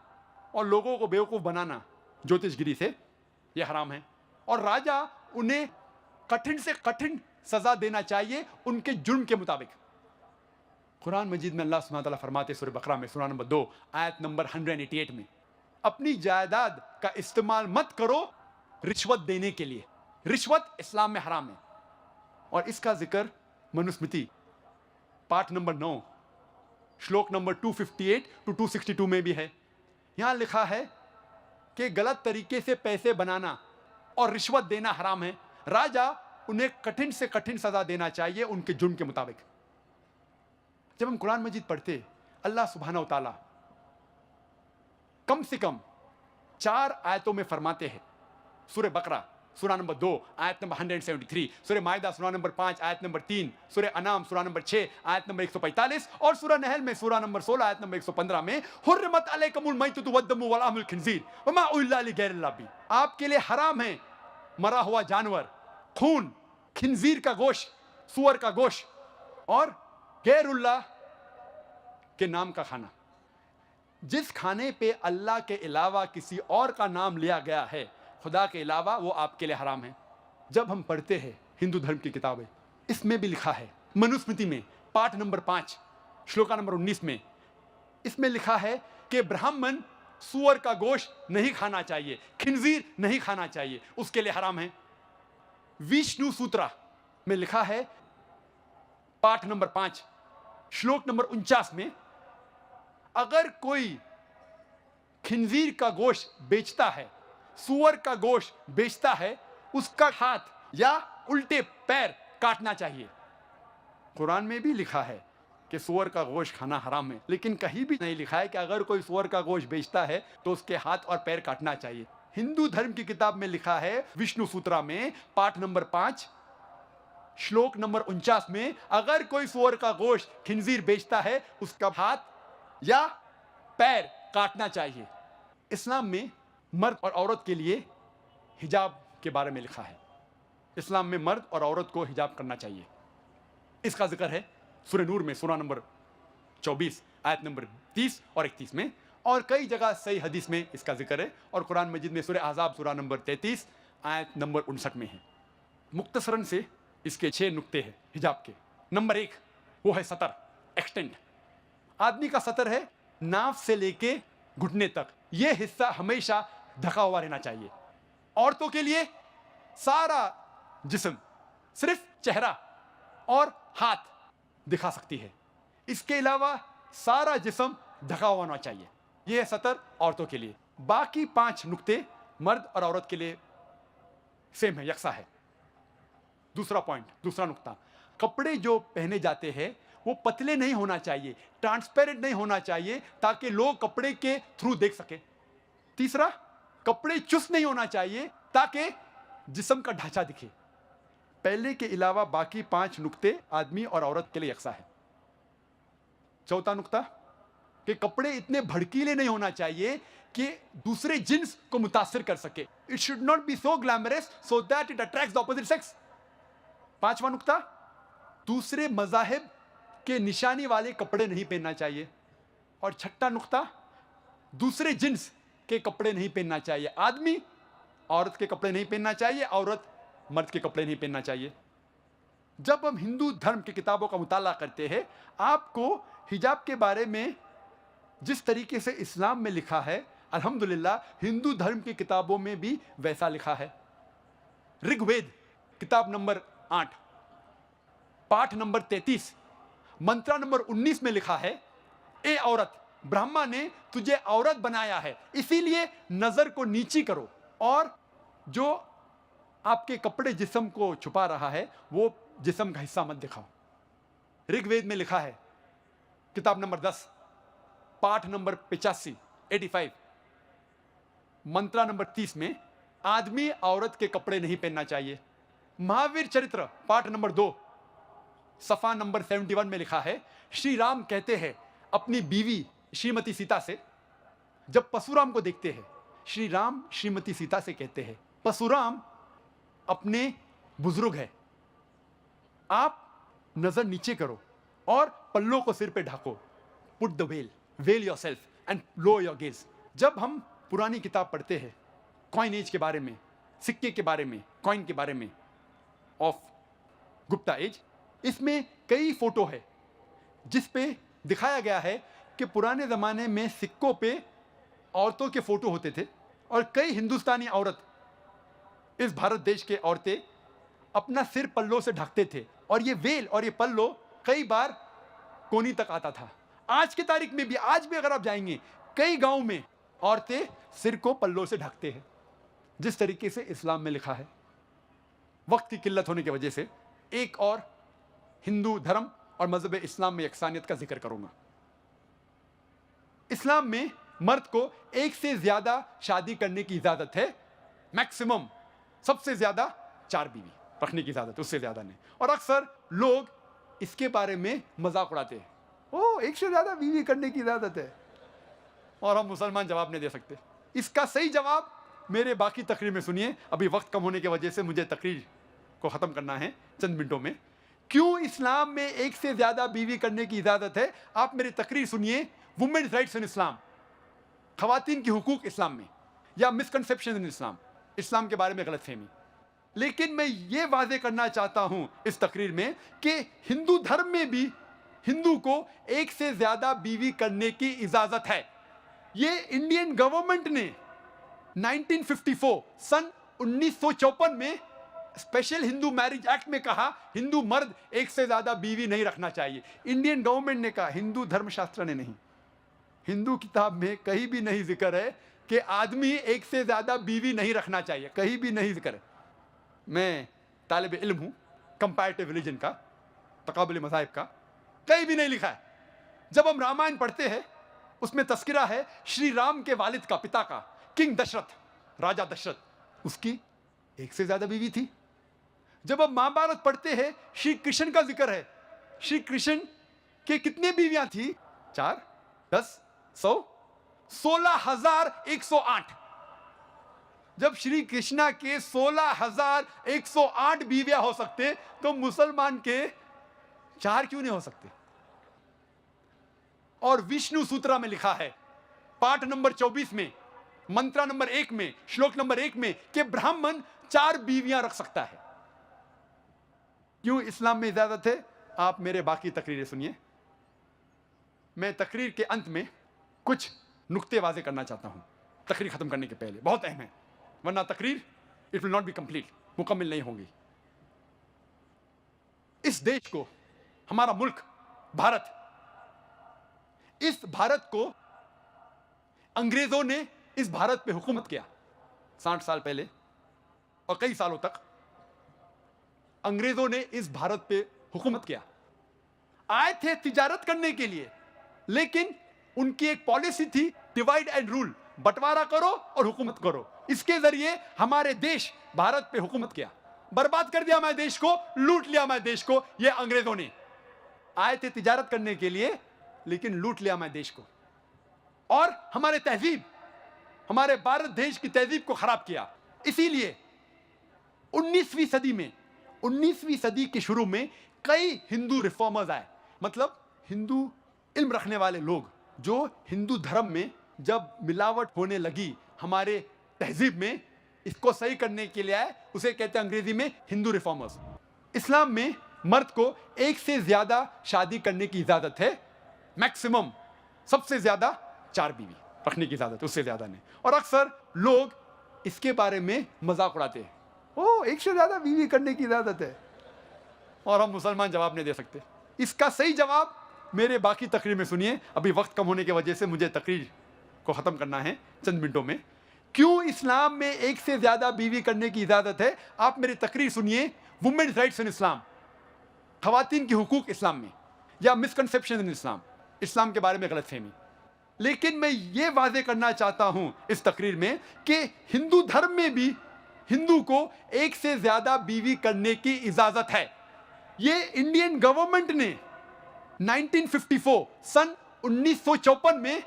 और लोगों को बेवकूफ बनाना ज्योतिषगिरी से यह हराम है और राजा उन्हें कठिन से कठिन सजा देना चाहिए उनके जुर्म के मुताबिक। कुरान मजीद में अल्लाह सुब्हानहू व तआला फरमाते सूरह बकरा में सूरा नंबर 2 आयत नंबर 188 में, अपनी जायदाद का इस्तेमाल मत करो रिश्वत देने के लिए। रिश्वत इस्लाम में हराम है और इसका जिक्र मनुस्मृति पाठ नंबर 9 श्लोक नंबर 258 to 262 में भी है। यहां लिखा है कि गलत तरीके से पैसे बनाना और रिश्वत देना हराम है। राजा उन्हें कठिन से कठिन सजा देना चाहिए उनके जुर्म के मुताबिक। जब हम कुरान मजीद पढ़ते, अल्लाह सुब्हानहू व तआला कम से कम 4 आयतों में फरमाते हैं। सूरह बकरा सूरा नंबर 2 आयत नंबर 173, सूरह माइदा सूरा नंबर 5 आयत नंबर 3, सूरह अनाम सूरा नंबर 6 आयत नंबर 145 और सूरह नहल में सूरा नंबर 16 आयत नंबर 115 में हुर्रिमत अलैकुमुल मैततु वद्दमु वल लहमुल खिंजीर वमा उहिल्ला लिगैरिल्लाह बिही, आपके लिए हराम है मरा हुआ जानवर, खून, खिंजीर का गोश्त, सुअर का गोश्त और गैरुल्लाह के नाम का खाना। जिस खाने पे अल्लाह के अलावा किसी और का नाम लिया गया है, खुदा के अलावा, वो आपके लिए हराम है। जब हम पढ़ते हैं हिंदू धर्म की किताबें, इसमें भी लिखा है मनुस्मृति में पाठ नंबर 5 श्लोका नंबर 19 में, इसमें लिखा है कि ब्राह्मण सुअर का गोश्त नहीं खाना चाहिए, खिंजीर नहीं खाना चाहिए, उसके लिए हराम है। विष्णु सूत्रा में लिखा है पाठ नंबर 5 श्लोक नंबर 49 में, अगर कोई खिंजीर का गोश्त बेचता है, सुअर का गोश्त बेचता है, उसका हाथ या उल्टे पैर काटना चाहिए। कुरान में भी लिखा है कि सुअर का गोश्त खाना हराम है, लेकिन कहीं भी नहीं लिखा है कि अगर कोई सुअर का गोश्त बेचता है तो उसके हाथ और पैर काटना चाहिए। हिंदू धर्म की किताब में लिखा है विष्णु सूत्रा में पाठ नंबर 5 श्लोक नंबर 49 में, अगर कोई सुअर का गोश्त खिंजीर बेचता है, उसका हाथ या पैर काटना चाहिए। इस्लाम में मर्द और औरत के लिए हिजाब के बारे में लिखा है। इस्लाम में मर्द और औरत को हिजाब करना चाहिए। इसका जिक्र है सूरह नूर में सूरा नंबर 24 आयत नंबर 30 और 31 में, और कई जगह सही हदीस में इसका जिक्र है, और कुरान मजीद में सूरह अहज़ाब सूरा नंबर 33 आयत नंबर 59 में है। मुख्तसरन से इसके 6 नुक्ते हैं हिजाब के। नंबर 1 वो है सतर, एक्सटेंट। आदमी का सतर है नाफ से लेके घुटने तक, यह हिस्सा हमेशा ढका हुआ रहना चाहिए। औरतों के लिए सारा जिस्म, सिर्फ चेहरा और हाथ दिखा सकती है, इसके अलावा सारा जिस्म ढका हुआ होना चाहिए। यह है सतर औरतों के लिए। बाकी 5 नुक्ते मर्द और औरत के लिए सेम है, यकसा है। दूसरा पॉइंट, दूसरा नुक्ता, कपड़े जो पहने जाते हैं वो पतले नहीं होना चाहिए, ट्रांसपेरेंट नहीं होना चाहिए, ताकि लोग कपड़े के थ्रू देख सके। तीसरा, कपड़े चुस्त नहीं होना चाहिए ताकि जिस्म का ढांचा दिखे। पहले के अलावा बाकी 5 नुक्ते आदमी और औरत के लिए यकसा है। चौथा नुक्ता कि कपड़े इतने भड़कीले नहीं होना चाहिए कि दूसरे जिन्स को मुतासिर कर सके। It should not be so glamorous so that it attracts the opposite sex. 5वां नुक्ता, दूसरे मज़ाहिब के निशानी वाले कपड़े नहीं पहनना चाहिए। और 6ठा नुक्ता, दूसरे जिन्स के कपड़े नहीं पहनना चाहिए। आदमी औरत के कपड़े नहीं पहनना चाहिए, औरत मर्द के कपड़े नहीं पहनना चाहिए। जब हम हिंदू धर्म की किताबों का मुताला करते हैं, आपको हिजाब के बारे में जिस तरीके से इस्लाम में लिखा है, अल्हम्दुलिल्लाह हिंदू धर्म की किताबों में भी वैसा लिखा है। ऋग्वेद किताब नंबर 8 पाठ नंबर 33 मंत्रा नंबर 19 में लिखा है, ए औरत, ब्रह्मा ने तुझे औरत बनाया है, इसीलिए नजर को नीची करो और जो आपके कपड़े जिस्म को छुपा रहा है वो जिस्म का हिस्सा मत दिखाओ। ऋग्वेद में लिखा है किताब नंबर 10 पाठ नंबर 85 मंत्रा नंबर 30 में आदमी औरत के कपड़े नहीं पहनना चाहिए। महावीर चरित्र पाठ नंबर 2 सफा नंबर 71 में लिखा है, श्री राम कहते हैं अपनी बीवी श्रीमती सीता से, जब परशुराम को देखते हैं श्री राम श्रीमती सीता से कहते हैं, परशुराम अपने बुजुर्ग है, आप नजर नीचे करो और पल्लों को सिर पे ढाको। Put the veil yourself and low your gaze. जब हम पुरानी किताब पढ़ते हैं कॉइन एज के बारे में, सिक्के के बारे में, कॉइन के बारे में ऑफ गुप्ता एज, इसमें कई फोटो है जिस पे दिखाया गया है कि पुराने ज़माने में सिक्कों पे औरतों के फोटो होते थे और कई हिंदुस्तानी औरत, इस भारत देश के औरतें अपना सिर पल्लों से ढकते थे और ये वेल और ये पल्लो कई बार कोनी तक आता था। आज की तारीख में भी, आज भी अगर आप जाएंगे कई गांव में औरतें सिर को पल्लों से ढकते हैं जिस तरीके से इस्लाम में लिखा है। वक्त की किल्लत होने की वजह से एक और हिंदू धर्म और मजहब इस्लाम में यकसानियत का जिक्र करूंगा। इस्लाम में मर्द को एक से ज्यादा शादी करने की इजाजत है, मैक्सिमम सबसे ज्यादा 4 बीवी रखने की इजाजत, उससे ज्यादा नहीं। और अक्सर लोग इसके बारे में मजाक उड़ाते हैं, ओ एक से ज्यादा बीवी करने की इजाजत है, और हम मुसलमान जवाब नहीं दे सकते। इसका सही जवाब मेरे बाकी तकरीर में सुनिए। अभी वक्त कम होने की वजह से मुझे तकरीर को ख़त्म करना है चंद मिनटों में। क्यों इस्लाम में एक से ज़्यादा बीवी करने की इजाज़त है, आप मेरी तकरीर सुनिए। वुमेन्स राइट्स इन इस्लाम, ख़वातीन की हुकूक इस्लाम में, या मिसकंसेप्शन इन इस्लाम, इस्लाम के बारे में गलतफहमी। लेकिन मैं ये वादे करना चाहता हूँ इस तकरीर में कि हिंदू धर्म में भी हिंदू को एक से ज़्यादा बीवी करने की इजाज़त है। ये इंडियन गवर्नमेंट ने 1954 सन 1954 में स्पेशल हिंदू मैरिज एक्ट में कहा हिंदू मर्द एक से ज्यादा बीवी नहीं रखना चाहिए। इंडियन गवर्नमेंट ने कहा, हिंदू धर्मशास्त्र ने नहीं। हिंदू किताब में कहीं भी नहीं जिक्र है कि आदमी एक से ज्यादा बीवी नहीं रखना चाहिए, कहीं भी नहीं जिक्र है। मैं तालिब इल्म हूं कंपैरेटिव रिलीजन का, तकाबुल मज़ाहिब का, कहीं भी नहीं लिखा है। जब हम रामायण पढ़ते हैं उसमें तस्किरा है श्री राम के वालिद का, पिता का, किंग दशरथ, राजा दशरथ, उसकी एक से ज्यादा बीवी थी। जब हम महाभारत पढ़ते हैं श्री कृष्ण का जिक्र है, श्री कृष्ण के कितने बीवियां थी? 4, 10, 100, 16,108। जब श्री कृष्णा के 16,108 बीवियां हो सकते तो मुसलमान के 4 क्यों नहीं हो सकते? और विष्णु सूत्रा में लिखा है पाठ नंबर 24 में, मंत्रा नंबर 1 में, श्लोक नंबर 1 में कि ब्राह्मण 4 बीवियां रख सकता है। क्यों इस्लाम में इजाजत है? आप मेरे बाकी तकरीरें सुनिए। मैं तकरीर के अंत में कुछ नुक्ते वाजे करना चाहता हूं तकरीर खत्म करने के पहले, बहुत अहम है, वरना तकरीर it will not be complete, मुकम्मल नहीं होगी। इस देश को, हमारा मुल्क भारत, इस भारत को अंग्रेजों ने इस भारत पे हुकूमत किया 60 साल पहले, और कई सालों तक अंग्रेजों ने इस भारत पे हुकूमत किया। आए थे तिजारत करने के लिए, लेकिन उनकी एक पॉलिसी थी डिवाइड एंड रूल, बंटवारा करो और हुकूमत करो। इसके जरिए हमारे देश भारत पे हुकूमत किया, बर्बाद कर दिया हमारे देश को, लूट लिया हमारे देश को। ये अंग्रेजों ने आए थे तिजारत करने के लिए, लेकिन लूट लिया हमारे देश को, और हमारे तहजीब, हमारे भारत देश की तहजीब को खराब किया। इसीलिए 19वीं सदी में, 19वीं सदी के शुरू में कई हिंदू रिफॉर्मर्स आए, मतलब हिंदू इल्म रखने वाले लोग, जो हिंदू धर्म में जब मिलावट होने लगी हमारे तहजीब में, इसको सही करने के लिए आए। उसे कहते हैं अंग्रेजी में हिंदू रिफॉर्मर्स। इस्लाम में मर्द को एक से ज्यादा शादी करने की इजाजत है, मैक्सिमम सबसे ज्यादा 4 बीवी रखने की इजाजत, उससे ज्यादा नहीं। और अक्सर लोग इसके बारे में मजाक उड़ाते हैं, ओ एक से ज्यादा बीवी करने की इजाजत है, और हम मुसलमान जवाब नहीं दे सकते। इसका सही जवाब मेरे बाकी तकरीर में सुनिए। अभी वक्त कम होने की वजह से मुझे तकरीर को ख़त्म करना है चंद मिनटों में। क्यों इस्लाम में एक से ज़्यादा बीवी करने की इजाज़त है, आप मेरी तकरीर सुनिए। वुमेन्स राइट्स इन इस्लाम, ख़वातीन की हुकूक इस्लाम में, या मिसकंसेप्शन इन इस्लाम, इस्लाम के बारे में गलतफहमी। लेकिन मैं ये वाजे करना चाहता हूँ इस तकरीर में कि हिंदू धर्म में भी हिंदू को एक से ज़्यादा बीवी करने की इजाज़त है। ये इंडियन गवर्नमेंट ने 1954 सन 1954 में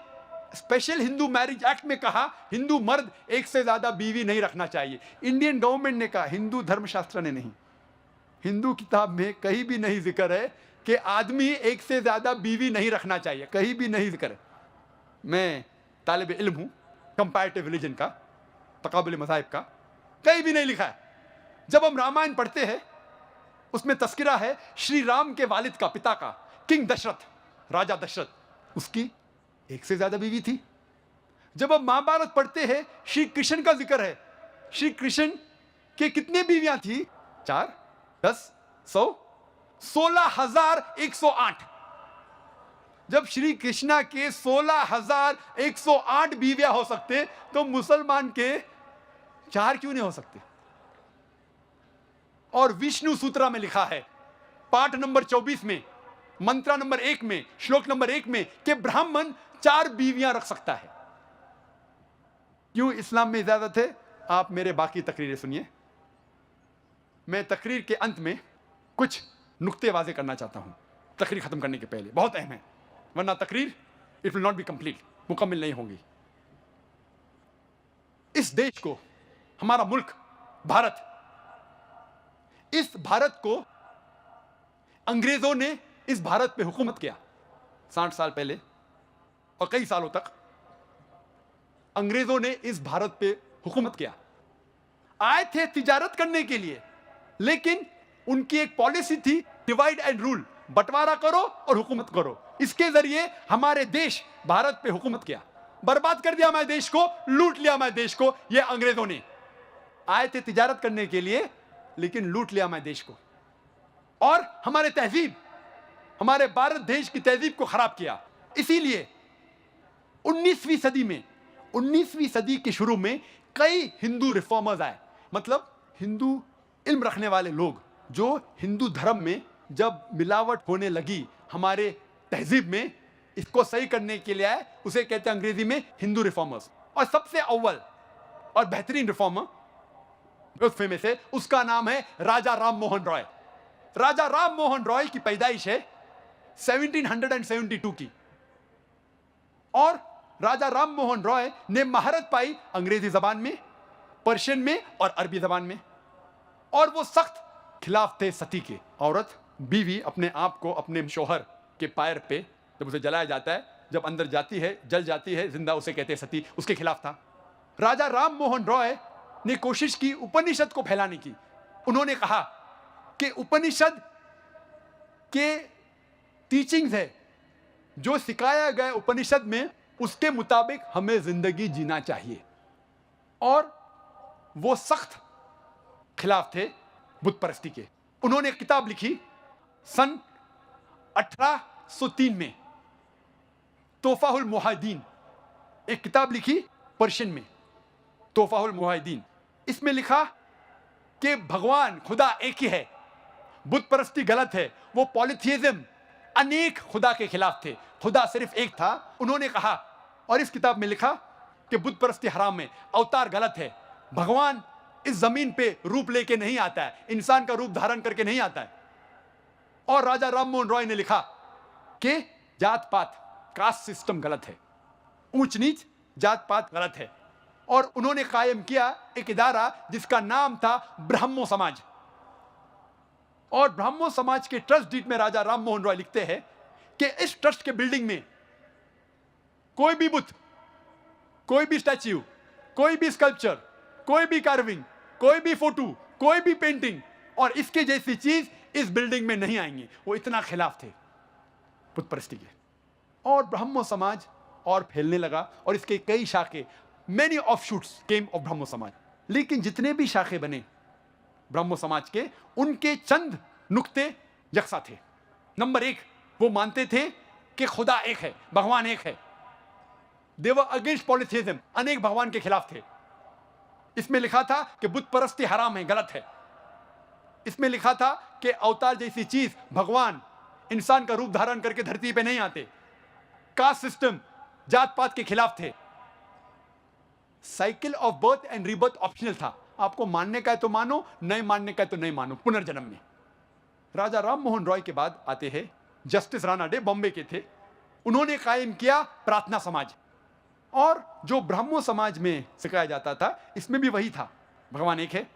स्पेशल हिंदू मैरिज एक्ट में कहा हिंदू मर्द एक से ज्यादा बीवी नहीं रखना चाहिए। इंडियन गवर्नमेंट ने कहा, हिंदू धर्मशास्त्र ने नहीं। हिंदू किताब में कहीं भी नहीं जिक्र है कि आदमी एक से ज्यादा बीवी नहीं रखना चाहिए, कहीं भी नहीं जिक्र है। मैं तालिब इल्म हूं कंपैरेटिव रिलीजन का, तकाबुल मज़ाहिब का, कहीं भी नहीं लिखा है। जब हम रामायण पढ़ते हैं उसमें तस्किरा है श्री राम के वालिद का, पिता का, किंग दशरथ, राजा दशरथ, उसकी एक से ज्यादा बीवी थी। जब हम महाभारत पढ़ते हैं श्री कृष्ण का जिक्र है, श्री कृष्ण के कितने बीवियां थी? 4, 10, 100, 16,108। जब श्री कृष्णा के 16,108 बीवियां हो सकते तो मुसलमान के 4 क्यों नहीं हो सकते? और विष्णु सूत्रा में लिखा है पाठ नंबर 24 में, मंत्र नंबर 1 में, श्लोक नंबर 1 में कि ब्राह्मण 4 बीवियां रख सकता है। क्यों इस्लाम में इजाजत है? आप मेरे बाकी तकरीरें सुनिए। मैं तकरीर के अंत में कुछ नुक्ते वाजे करना चाहता हूं तकरीर खत्म करने के पहले, बहुत अहम है, वरना तकरीर it will not be complete, मुकम्मल नहीं होगी। इस देश को, हमारा मुल्क भारत, इस भारत को अंग्रेजों ने इस भारत पे हुकूमत किया 60 साल पहले, और कई सालों तक अंग्रेजों ने इस भारत पे हुकूमत किया। आए थे तिजारत करने के लिए, लेकिन उनकी एक पॉलिसी थी डिवाइड एंड रूल, बंटवारा करो और हुकूमत करो। इसके जरिए हमारे देश भारत पे हुकूमत किया, बर्बाद कर दिया हमारे देश को, लूट लिया हमारे देश को। ये अंग्रेजों ने आए थे तिजारत करने के लिए, लेकिन लूट लिया हमारे देश को, और हमारे तहजीब, हमारे भारत देश की तहजीब को खराब किया। इसीलिए 19वीं सदी में, 19वीं सदी के शुरू में कई हिंदू रिफॉर्मर्स आए, मतलब हिंदू इल्म रखने वाले लोग, जो हिंदू धर्म में जब मिलावट होने लगी हमारे तहजीब में, इसको सही करने के लिए आए। उसे कहते हैं अंग्रेजी में हिंदू रिफॉर्मर्स। और सबसे अव्वल और बेहतरीन रिफॉर्मर बहुत फेमस है, उसका नाम है राजा राम मोहन रॉय। राजा राम मोहन रॉय की पैदाइश है 1772 की, और राजा राम मोहन रॉय ने महारत पाई अंग्रेजी जबान में, पर्शियन में और अरबी जबान में। और वो सख्त खिलाफ थे सती के। औरत, बीवी अपने आप को अपने शोहर के पैर पे जब उसे जलाया जाता है, जब अंदर जाती है, जल जाती है जिंदा, उसे कहते हैं सती, उसके खिलाफ था। राजा राम मोहन रॉय ने कोशिश की उपनिषद को फैलाने की। उन्होंने कहा कि उपनिषद के टीचिंग्स है, जो सिखाया गया उपनिषद में, उसके मुताबिक हमें जिंदगी जीना चाहिए। और वो सख्त खिलाफ थे बुत परस्ती के। उन्होंने एक किताब लिखी सन 1803 में, तोहफाहुल मुहाहिदीन, एक किताब लिखी पर्शियन में, तोहफाहुल मुहाहिदीन। इसमें लिखा कि भगवान खुदा एक ही है, बुत परस्ती गलत है, वो पॉलीथियज्म, अनेक खुदा के खिलाफ थे, खुदा सिर्फ एक था। उन्होंने कहा, और इस किताब में लिखा कि बुत परस्ती हराम है, अवतार गलत है, भगवान इस जमीन पे रूप लेके नहीं आता है, इंसान का रूप धारण करके नहीं आता है। और राजा राम मोहन रॉय ने लिखा कि जात पात, कास्ट सिस्टम गलत है, ऊंच नीच, जात पात गलत है। और उन्होंने कायम किया एक इदारा जिसका नाम था ब्राह्मो समाज। और ब्राह्मो समाज के ट्रस्ट डीड में राजा राम मोहन रॉय लिखते हैं कि इस ट्रस्ट के बिल्डिंग में कोई भी बुत, कोई भी स्टैच्यू, कोई भी स्कल्पचर, कोई भी कार्विंग, कोई भी फोटो, कोई भी पेंटिंग और इसके जैसी चीज इस बिल्डिंग में नहीं आएंगे। वो इतना खिलाफ थे बुत परस्ती के। और ब्रह्मो समाज और फैलने लगा और इसके कई शाखे, मेनी ऑफशूट्स केम ऑफ ब्रह्मो समाज। लेकिन जितने भी शाखे बने ब्रह्मो समाज के, उनके चंद नुक्ते यकसा थे। नंबर 1, वो मानते थे कि खुदा एक है, भगवान एक है। दे वर अगेंस्ट पॉलिथिज्म, अनेक भगवान के खिलाफ थे। इसमें लिखा था कि बुत परस्ती हराम है, गलत है। इसमें लिखा था कि अवतार जैसी चीज, भगवान इंसान का रूप धारण करके धरती पे नहीं आते। कास्ट सिस्टम, जात पात के खिलाफ थे। Cycle of birth and rebirth optional था। आपको मानने का है तो मानो, नहीं मानने का है तो नहीं मानो, पुनर्जन्म में। राजा राम मोहन रॉय के बाद आते हैं जस्टिस राणा डे, बॉम्बे के थे। उन्होंने कायम किया प्रार्थना समाज। और जो ब्राह्मो समाज में सिखाया जाता था, इसमें भी वही था, भगवान एक है,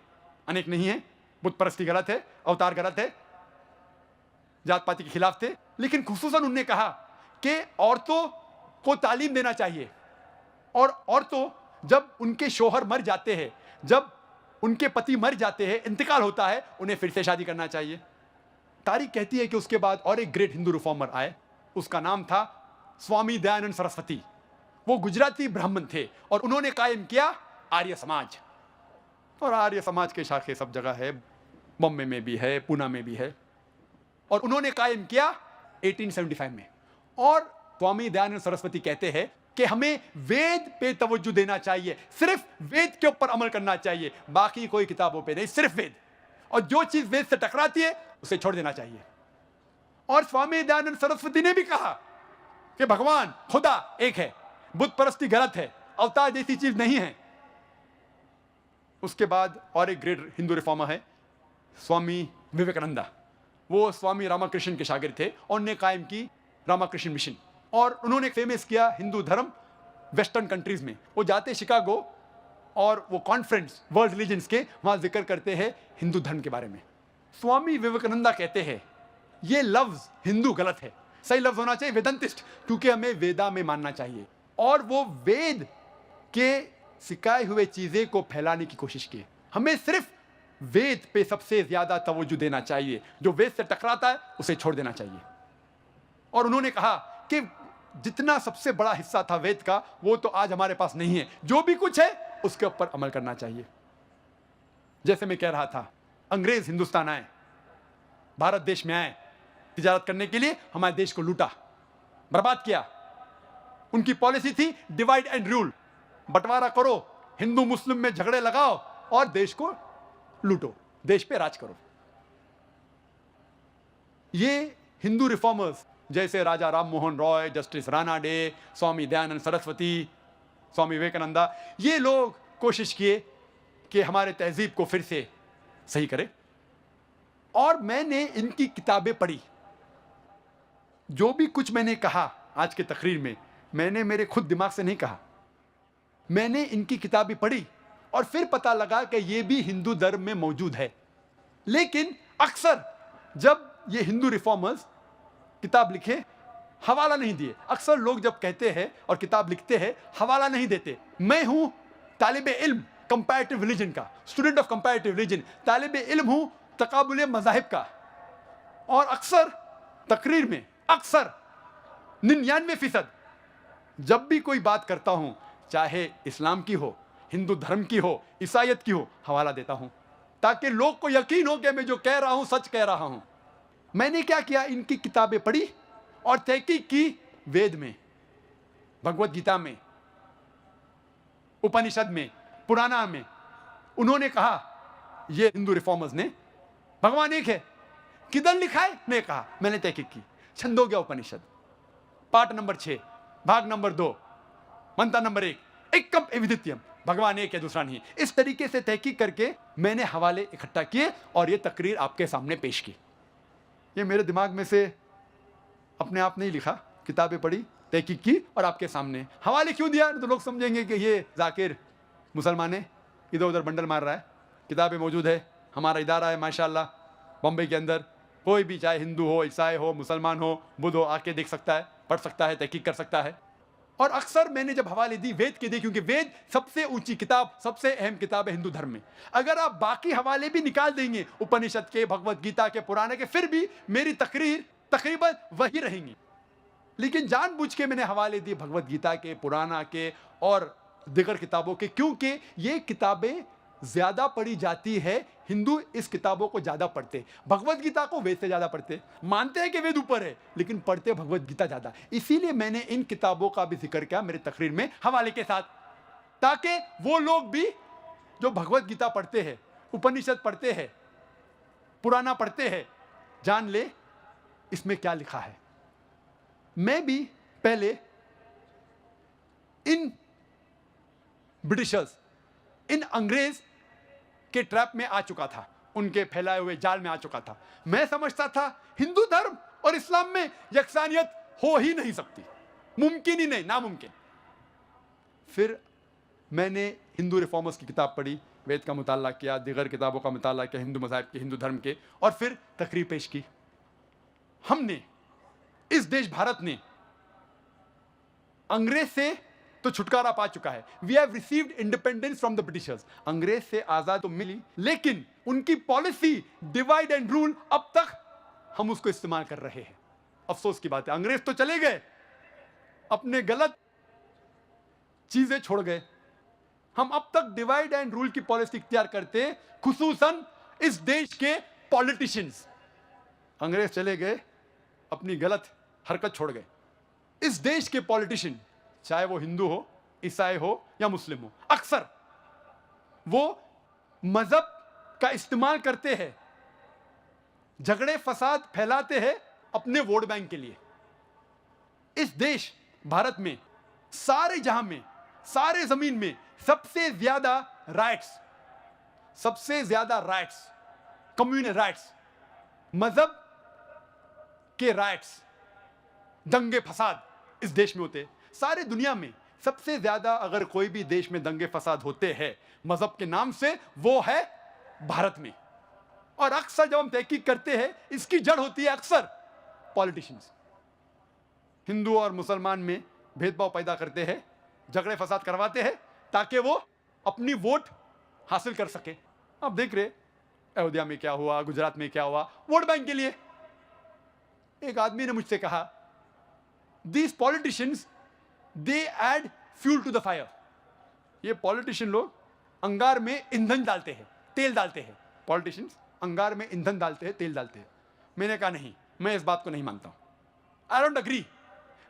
अनेक नहीं है, बुत परस्ती गलत है, अवतार गलत है, जात पाति के खिलाफ थे। लेकिन खुसूसन उन्होंने कहा कि औरतों को तालीम देना चाहिए, और औरतों जब उनके शोहर मर जाते हैं, जब उनके पति मर जाते हैं, इंतकाल होता है, उन्हें फिर से शादी करना चाहिए। तारीख कहती है कि उसके बाद और एक ग्रेट हिंदू रिफॉर्मर आए, उसका नाम था स्वामी दयानंद सरस्वती। वो गुजराती ब्राह्मण थे और उन्होंने कायम किया आर्य समाज। और आर्य समाज के शाखे सब जगह है, बॉम्बे में भी है, पूना में भी है। और उन्होंने कायम किया 1875 में। और स्वामी दयानंद सरस्वती कहते हैं कि हमें वेद पे तवज्जो देना चाहिए, सिर्फ वेद के ऊपर अमल करना चाहिए, बाकी कोई किताबों पे नहीं, सिर्फ वेद। और जो चीज वेद से टकराती है उसे छोड़ देना चाहिए। और स्वामी दयानंद सरस्वती ने भी कहा कि भगवान खुदा एक है, बुत परस्ती गलत है, अवतार जैसी चीज नहीं है। उसके बाद और एक ग्रेट हिंदू रिफॉर्मर है स्वामी विवेकानंदा। वो स्वामी रामाकृष्ण के शागिर्द थे और उन्होंने कायम की रामाकृष्ण मिशन। और उन्होंने फेमस किया हिंदू धर्म वेस्टर्न कंट्रीज में। वो जाते शिकागो और वो कॉन्फ्रेंस वर्ल्ड रिलीजन्स के, वहां जिक्र करते हैं हिंदू धर्म के बारे में। स्वामी विवेकानंदा कहते हैं ये लफ्ज हिंदू गलत है, सही लफ्ज होना चाहिए वेदांतिस्ट, क्योंकि हमें वेदा में मानना चाहिए। और वो वेद के सिखाए हुए चीजें को फैलाने की कोशिश की। हमें सिर्फ वेद पे सबसे ज्यादा तवज्जो देना चाहिए, जो वेद से टकराता है उसे छोड़ देना चाहिए। और उन्होंने कहा कि जितना सबसे बड़ा हिस्सा था वेद का, वो तो आज हमारे पास नहीं है। जो भी कुछ है उसके ऊपर अमल करना चाहिए। जैसे मैं कह रहा था, अंग्रेज हिंदुस्तान आए, भारत देश में आए तिजारत करने के लिए, हमारे देश को लूटा, बर्बाद किया। उनकी पॉलिसी थी डिवाइड एंड रूल, बंटवारा करो, हिंदू मुस्लिम में झगड़े लगाओ और देश को लूटो, देश पे राज करो। ये हिंदू रिफॉर्मर्स जैसे राजा राम मोहन रॉय, जस्टिस राणा डे, स्वामी दयानंद सरस्वती, स्वामी विवेकानंदा, ये लोग कोशिश किए कि हमारे तहजीब को फिर से सही करें। और मैंने इनकी किताबें पढ़ी। जो भी कुछ मैंने कहा आज के तकरीर में, मैंने मेरे खुद दिमाग से नहीं कहा, मैंने इनकी किताबें पढ़ी और फिर पता लगा कि ये भी हिंदू धर्म में मौजूद है। लेकिन अक्सर जब ये हिंदू रिफॉर्मर्स किताब लिखे, हवाला नहीं दिए। अक्सर लोग जब कहते हैं और किताब लिखते हैं, हवाला नहीं देते। मैं हूं तालिबे इल्म कंपैरेटिव रिलीजन का, स्टूडेंट ऑफ कंपैरेटिव रिलीजन, तालिबे इल्म हूं तकाबुल मज़ाहिब का। और अक्सर तकरीर में, अक्सर 99% जब भी कोई बात करता हूं, चाहे इस्लाम की हो, हिंदू धर्म की हो, ईसाईयत की हो, हवाला देता हूं, ताकि लोग को यकीन हो कि मैं जो कह रहा हूं सच कह रहा हूं। मैंने क्या किया, इनकी किताबें पढ़ी और तहकीक की वेद में, भगवत गीता में, उपनिषद में, पुराना में। उन्होंने कहा, ये हिंदू रिफॉर्मर्स ने, भगवान एक है, किधर लिखा है? ने कहा, मैंने तहकीक की। छंदोग्य उपनिषद पाठ नंबर 6 भाग नंबर 2 मंत्र नंबर 1, एकम एविदित्यम, भगवान एक है, दूसरा नहीं। इस तरीके से तहकीक करके मैंने हवाले इकट्ठा किए और ये तकरीर आपके सामने पेश की। ये मेरे दिमाग में से अपने आप नहीं लिखा, किताबें पढ़ी, तहकीक की और आपके सामने। हवाले क्यों दिया? तो लोग समझेंगे कि ये जाकिर मुसलमान है, इधर उधर बंडल मार रहा है। किताबें मौजूद है, हमारा इदारा है माशाल्लाह बॉम्बे के अंदर, कोई भी चाहे हिंदू हो, ईसाई हो, मुसलमान हो, बुद्ध हो, आके देख सकता है, पढ़ सकता है, तहकीक कर सकता है। और अक्सर मैंने जब हवाले दी वेद के दिए, क्योंकि वेद सबसे ऊंची किताब, सबसे अहम किताब है हिंदू धर्म में। अगर आप बाकी हवाले भी निकाल देंगे, उपनिषद के, भगवत गीता के, पुराने के, फिर भी मेरी तकरीर तकरीबन वही रहेंगी। लेकिन जानबूझ के मैंने हवाले दिए भगवत गीता के, पुराना के और दीगर किताबों के, क्योंकि ये किताबें ज्यादा पढ़ी जाती है। हिंदू इस किताबों को ज्यादा पढ़ते, भगवत गीता को वेद से ज्यादा पढ़ते। मानते हैं कि वेद ऊपर है, लेकिन पढ़ते भगवत गीता ज्यादा। इसीलिए मैंने इन किताबों का भी जिक्र किया मेरी तकरीर में हवाले के साथ, ताकि वो लोग भी जो भगवत गीता पढ़ते हैं, उपनिषद पढ़ते हैं, पुराना पढ़ते हैं, जान ले इसमें क्या लिखा है। मैं भी पहले इन ब्रिटिशर्स, इन अंग्रेज के ट्रैप में आ चुका था, उनके फैलाए हुए जाल में आ चुका था। मैं समझता था हिंदू धर्म और इस्लाम में यकसानियत हो ही नहीं सकती, मुमकिन ही नहीं, नामुमकिन। फिर मैंने हिंदू रिफॉर्मर्स की किताब पढ़ी, वेद का मुताला किया, दीगर किताबों का मुताला किया, हिंदू मज़ाहिब के, हिंदू धर्म के, और फिर तकरीर पेश की। हमने, इस देश भारत ने अंग्रेज से तो छुटकारा पा चुका है। We have received independence from the britishers. अंग्रेज से आजाद तो मिली, लेकिन उनकी पॉलिसी डिवाइड एंड रूल, अब तक हम उसको इस्तेमाल कर रहे हैं। अफसोस की बात है, अंग्रेज तो चले गए, अपने गलत चीजें छोड़ गए। हम अब तक डिवाइड एंड रूल की पॉलिसी इख्तियार करते हैं, खुसूसन इस देश के पॉलिटिशियंस। अंग्रेज चले गए, अपनी गलत हरकत छोड़ गए। इस देश के पॉलिटिशियन, चाहे वो हिंदू हो, ईसाई हो या मुस्लिम हो, अक्सर वो मजहब का इस्तेमाल करते हैं, झगड़े फसाद फैलाते हैं अपने वोट बैंक के लिए। इस देश भारत में, सारे जहां में, सारे जमीन में सबसे ज्यादा राइट्स, कम्युनल राइट्स, मजहब के राइट्स, दंगे फसाद इस देश में होते हैं। सारे दुनिया में सबसे ज्यादा अगर कोई भी देश में दंगे फसाद होते हैं मजहब के नाम से, वो है भारत में। और अक्सर जब हम तहकीक करते हैं, इसकी जड़ होती है अक्सर पॉलिटिशियंस। हिंदू और मुसलमान में भेदभाव पैदा करते हैं, झगड़े फसाद करवाते हैं, ताकि वो अपनी वोट हासिल कर सके। आप देख रहे अयोध्या में क्या हुआ, गुजरात में क्या हुआ, वोट बैंक के लिए। एक आदमी ने मुझसे कहा, these politicians they add fuel to the fire। ये पॉलिटिशियन लोग अंगार में ईंधन डालते हैं, तेल डालते हैं। पॉलिटिशियंस अंगार में ईंधन डालते हैं, तेल डालते हैं। मैंने कहा नहीं, मैं इस बात को नहीं मानता हूं। आई डोंट अग्री,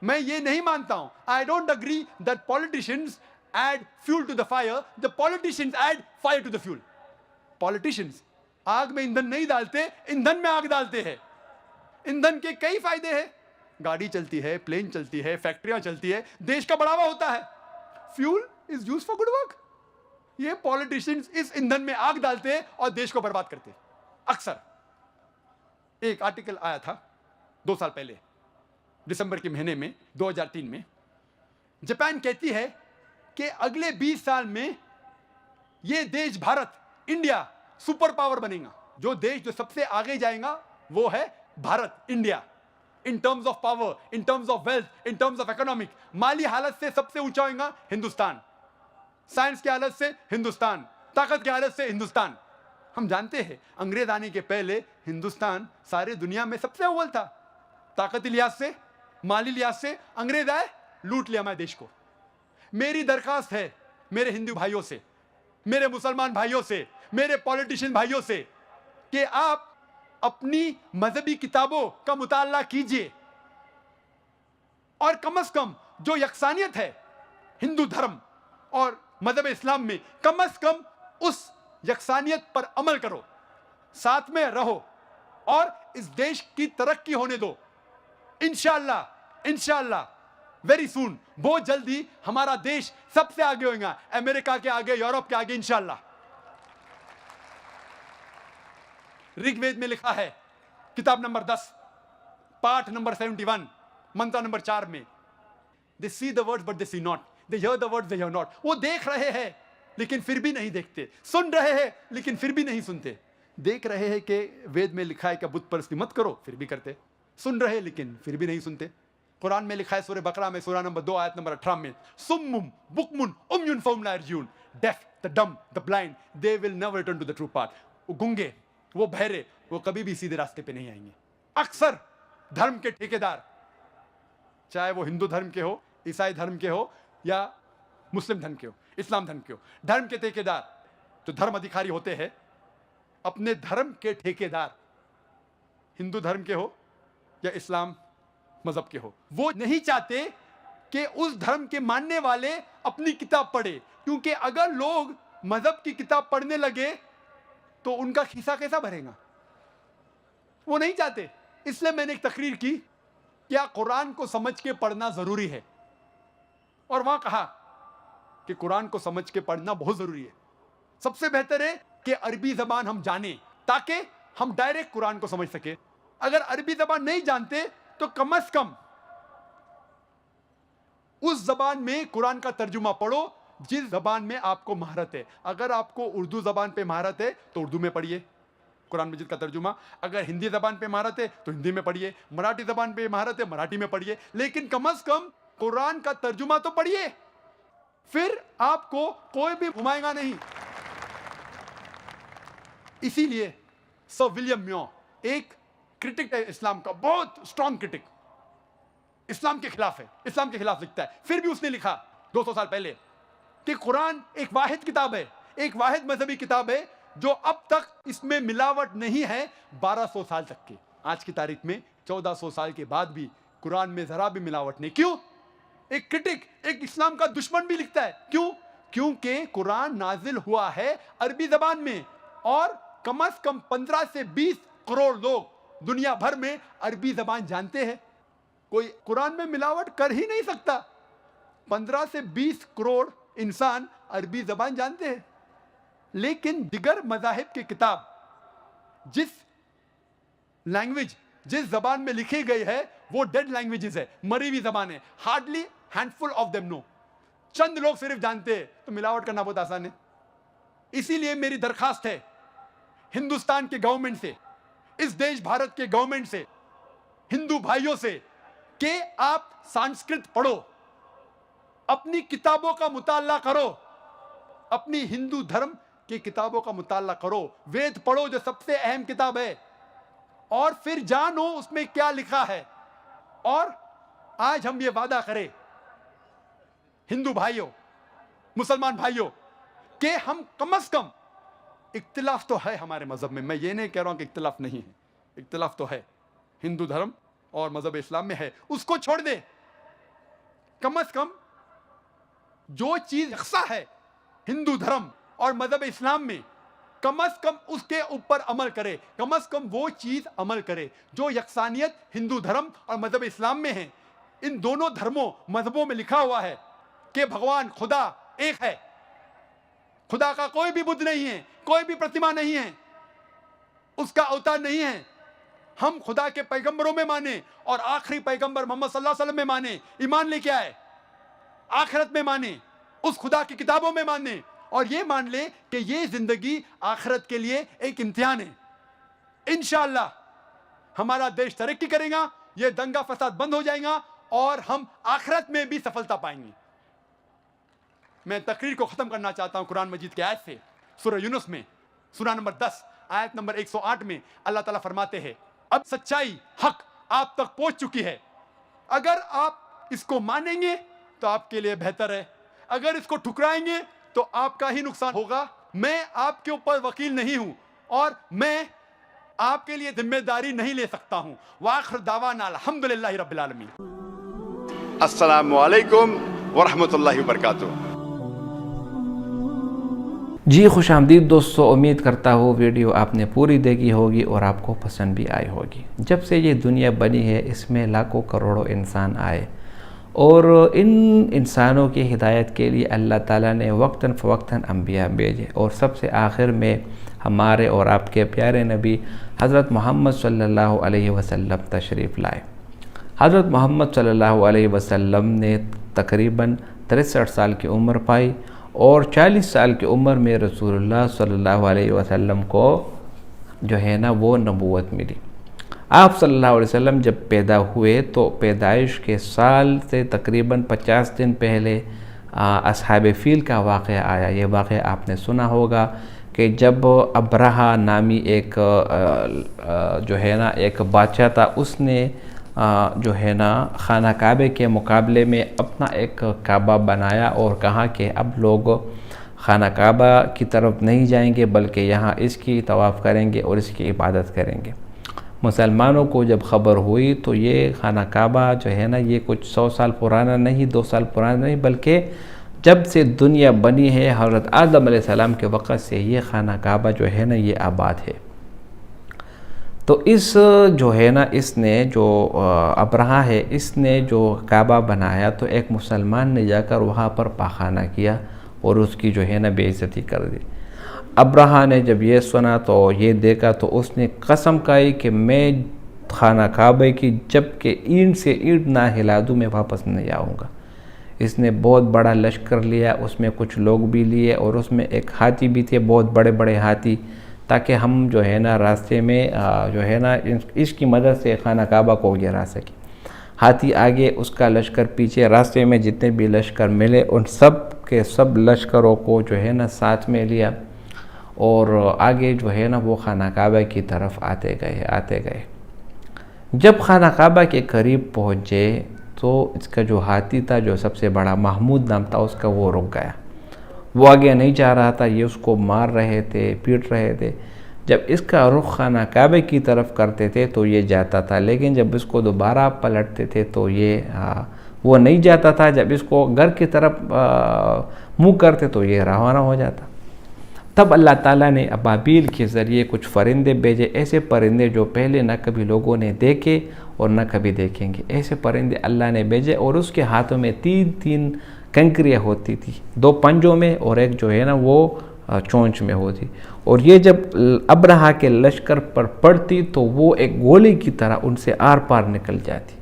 मैं ये नहीं मानता हूं। I don't agree that politicians add fuel to the fire, the politicians add fire to the fuel। Politicians आग में ईंधन नहीं डालते, ईंधन में आग डालते हैं। ईंधन के कई फायदे हैं, गाड़ी चलती है, प्लेन चलती है, फैक्ट्रियां चलती है, देश का बढ़ावा होता है। Fuel is used for good work. ये पॉलिटिशियंस इस ईंधन में आग डालते हैं और देश को बर्बाद करते हैं। अक्सर एक आर्टिकल आया था 2 साल पहले, दिसंबर के महीने में 2003 में। जापान कहती है कि अगले 20 साल में ये देश भारत, इंडिया सुपर पावर बनेगा। जो देश जो सबसे आगे जाएगा वो है Bharat, India. In terms of power, in terms of wealth, in terms of economic, माली हालत से सबसे ऊंचा होगा हिंदुस्तान, साइंस की हालत से हिंदुस्तान, ताकत की हालत से हिंदुस्तान। हम जानते हैं अंग्रेज आने के पहले हिंदुस्तान सारे दुनिया में सबसे अव्वल था, ताकती लिहाज से, माली लिहाज से। अंग्रेज आए, लूट लिया हमारे देश को। मेरी दरखास्त है मेरे हिंदू भाइयों से, मेरे मुसलमान भाइयों से, मेरे पॉलिटिशियन भाइयों से, कि आप अपनी मजहबी किताबों का मुताला कीजिए और कम से कम जो यकसानियत है हिंदू धर्म और मजहब इस्लाम में, कम से कम उस यकसानियत पर अमल करो, साथ में रहो और इस देश की तरक्की होने दो। इंशाअल्लाह, इंशाअल्लाह वेरी सून, बहुत जल्दी हमारा देश सबसे आगे होगा, अमेरिका के आगे, यूरोप के आगे, इंशाअल्लाह। ऋग्वेद में लिखा है, किताब नंबर 10, पाठ नंबर 71, मंत्र नंबर 4 में, they see the words but they see not, they hear the words they hear not. वो देख रहे हैं लेकिन फिर भी नहीं देखते, सुन रहे हैं लेकिन फिर भी नहीं सुनते। देख रहे हैं कि वेद में लिखा है कि बुत परस्ती मत करो, फिर भी करते। सुन रहे लेकिन फिर भी नहीं सुनते। कुरान में लिखा है सूरह बकरा में सूरह नंबर 2 आयत नंबर 18 में, सुम्मुम बुकमुन उम्युन फहुम ला यर्जुन, deaf the dumb the blind they will never return to the true path. वो गूंगे, वो बहरे, वो कभी भी सीधे रास्ते पे नहीं आएंगे। अक्सर धर्म के ठेकेदार, चाहे वो हिंदू धर्म के हो, ईसाई धर्म के हो या मुस्लिम धर्म के हो, इस्लाम धर्म के हो, धर्म के ठेकेदार जो धर्म अधिकारी होते हैं, अपने धर्म के ठेकेदार हिंदू धर्म के हो या इस्लाम मजहब के हो, वो नहीं चाहते कि उस धर्म के मानने वाले अपनी किताब पढ़े, क्योंकि अगर लोग मजहब की किताब पढ़ने लगे तो उनका खिस्सा कैसा भरेगा, वो नहीं चाहते। इसलिए मैंने एक तकरीर की, क्या कुरान को समझ के पढ़ना जरूरी है, और वहां कहा कि कुरान को समझ के पढ़ना बहुत जरूरी है। सबसे बेहतर है कि अरबी जबान हम जाने ताकि हम डायरेक्ट कुरान को समझ सके। अगर अरबी जबान नहीं जानते तो कम से कम उस जबान में कुरान का तर्जुमा पढ़ो जिस जबान में आपको महारत है। अगर आपको उर्दू जबान पे महारत है तो उर्दू में पढ़िए कुरान मजीद का तर्जुमा, अगर हिंदी जबान पे महारत है तो हिंदी में पढ़िए, मराठी जबान पे महारत है मराठी में पढ़िए, लेकिन कम से कम कुरान का तर्जुमा तो पढ़िए, फिर आपको कोई भी घुमाएगा नहीं। इसीलिए सर विलियम म्यो एक क्रिटिक है इस्लाम का, बहुत स्ट्रॉन्ग क्रिटिक, इस्लाम के खिलाफ है, इस्लाम के खिलाफ लिखता है। फिर भी उसने लिखा 200 साल पहले कि कुरान एक वाहिद किताब है, एक वाहिद मजहबी किताब है जो अब तक इसमें मिलावट नहीं है 1200 साल तक के। आज की तारीख में 1400 साल के बाद भी कुरान में जरा भी मिलावट नहीं। क्यों? एक क्रिटिक, एक इस्लाम का दुश्मन भी लिखता है। क्यों? क्योंकि कुरान नाजिल हुआ है अरबी जबान में, और कम से कम 15 से 20 करोड़ लोग दुनिया भर में अरबी जबान जानते हैं। कोई कुरान में मिलावट कर ही नहीं सकता। 15 से 20 करोड़ इंसान अरबी जबान जानते हैं, लेकिन दिगर मज़ाहिब की किताब जिस लैंग्वेज, जिस जबान में लिखी गई है वो डेड लैंग्वेजेस है, मरी हुई जबान है। Hardly handful of them know, चंद लोग सिर्फ जानते हैं, तो मिलावट करना बहुत आसान है। इसीलिए मेरी दरखास्त है हिंदुस्तान के गवर्नमेंट से, इस देश भारत के गवर्नमेंट से, हिंदू भाइयों से, कि आप संस्कृत पढ़ो, अपनी किताबों का मुताला करो, अपनी हिंदू धर्म की किताबों का मुताला करो, वेद पढ़ो जो सबसे अहम किताब है, और फिर जानो उसमें क्या लिखा है। और आज हम ये वादा करें हिंदू भाइयों, मुसलमान भाइयों, कि हम कम से कम, इख्तिलाफ तो है हमारे मजहब में, मैं ये नहीं कह रहा हूं कि इख्तिलाफ नहीं है, इख्तिलाफ तो है, हिंदू धर्म और मजहब इस्लाम में है, उसको छोड़ दे। कम से कम जो चीज यकसा है हिंदू धर्म और मजहब इस्लाम में, कम से कम उसके ऊपर अमल करे, कम से कम वो चीज अमल करे जो यकसानियत हिंदू धर्म और मजहब इस्लाम में है। इन दोनों धर्मों मजहबों में लिखा हुआ है कि भगवान खुदा एक है, खुदा का कोई भी बुद्ध नहीं है, कोई भी प्रतिमा नहीं है, उसका अवतार नहीं है। हम खुदा के पैगंबरों में माने, और आखिरी पैगंबर मोहम्मद सल्लल्लाहु अलैहि वसल्लम में माने, ईमान लेके आए, आखिरत में माने, उस खुदा की किताबों में माने, और ये मान ले कि ये जिंदगी आखिरत के लिए एक इम्तिहान है। इंशाअल्लाह हमारा देश तरक्की करेगा, ये दंगा फसाद बंद हो जाएगा, और हम आखिरत में भी सफलता पाएंगे। मैं तकरीर को खत्म करना चाहता हूं कुरान मजीद की आयत से। सूरह यूनुस में सूरह नंबर 10 आयत नंबर 108 में अल्लाह ताला फरमाते हैं, अब सच्चाई हक आप तक पहुंच चुकी है, अगर आप इसको मानेंगे तो आपके लिए बेहतर है, अगर इसको ठुकराएंगे तो आपका ही नुकसान होगा। मैं आपके ऊपर वकील नहीं हूं, और मैं आपके लिए जिम्मेदारी नहीं ले सकता हूं। वाखिर दावाना अल्हम्दुलिल्लाहि रब्बिल आलमीन। अस्सलामु अलैकुम वरहमतुल्लाहि वबरकातुहू। जी खुश आमदीद दोस्तों, उम्मीद करता हूँ वीडियो आपने पूरी देखी होगी और आपको पसंद भी आई होगी। जब से ये दुनिया बनी है इसमें लाखों करोड़ों इंसान आए, और इन इंसानों की हिदायत के लिए अल्लाह ताला ने वक्तन फ़वक्तन अंबिया भेजे, और सबसे आखिर में हमारे और आपके प्यारे नबी हज़रत मोहम्मद सल्लल्लाहु अलैहि वसल्लम तशरीफ़ लाए। हज़रत मोहम्मद सल्लल्लाहु अलैहि वसल्लम ने तकरीबन 63 साल की उम्र पाई, और 40 साल की उम्र में रसूलुल्लाह सल्लल्लाहु अलैहि वसल्लम को जो है ना वो नबूवत मिली। आप सल्लल्लाहु अलैहि वसल्लम जब पैदा हुए तो पैदाइश के साल से तकरीबन 50 दिन पहले असहाब फील का वाक़या आया। ये वाक़या आपने सुना होगा कि जब अब्रहा नामी एक जो है ना एक बादशाह था, उसने जो है ना खाना काबे के मुकाबले में अपना एक काबा बनाया और कहा कि अब लोग खाना काबा की तरफ नहीं जाएंगे बल्कि यहाँ इसकी तवाफ़ करेंगे और इसकी इबादत करेंगे। मुसलमानों को जब ख़बर हुई तो ये खाना काबा जो है ना ये कुछ 100 साल पुराना नहीं, 2 साल पुराना नहीं, बल्कि जब से दुनिया बनी है हज़रत आदम अलैहिस्सलाम के वक़्त से ये खाना काबा जो है ना ये आबाद है। तो इस जो है ना इसने जो अब्रहा है इसने जो काबा बनाया तो एक मुसलमान ने जाकर वहाँ पर पाखाना किया और उसकी जो है ना बेइज्जती कर दी। अब्रहा ने जब ये सुना तो ये देखा तो उसने कसम खाई कि मैं खाना काबे की जब के ईंट से ईंट ना हिला दूँ मैं वापस नहीं आऊँगा। इसने बहुत बड़ा लश्कर लिया, उसमें कुछ लोग भी लिए और उसमें एक हाथी भी थे, बहुत बड़े बड़े हाथी, ताकि हम जो है ना रास्ते में जो है ना इसकी मदद से खाना काबा को गिरा सके। हाथी आगे, उसका लश्कर पीछे, रास्ते में जितने भी लश्कर मिले उन सब के सब लश्करों को जो है ना साथ में लिया और आगे जो है ना वो खाना काबा की तरफ आते गए। जब खाना काबा के करीब पहुँचे तो इसका जो हाथी था, जो सबसे बड़ा महमूद नाम था उसका, वो रुक गया। वो आगे नहीं जा रहा था, ये उसको मार रहे थे, पीट रहे थे। जब इसका रुख खाना काबे की तरफ करते थे तो ये जाता था, लेकिन जब इसको दोबारा पलटते थे तो ये वो नहीं जाता था। जब इसको घर की तरफ मुँह करते तो ये रवाना हो जाता। तब अल्लाह ताला ने अबाबील के ज़रिए कुछ परिंदे भेजे, ऐसे परिंदे जो पहले न कभी लोगों ने देखे और न कभी देखेंगे। ऐसे परिंदे अल्लाह ने भेजे और उसके हाथों में 3-3 कंकरियाँ होती थी, 2 पंजों में और एक जो है ना वो चोंच में होती। और ये जब अब्रहा के लश्कर पर पड़ती तो वो एक गोली की तरह उनसे आर पार निकल जाती।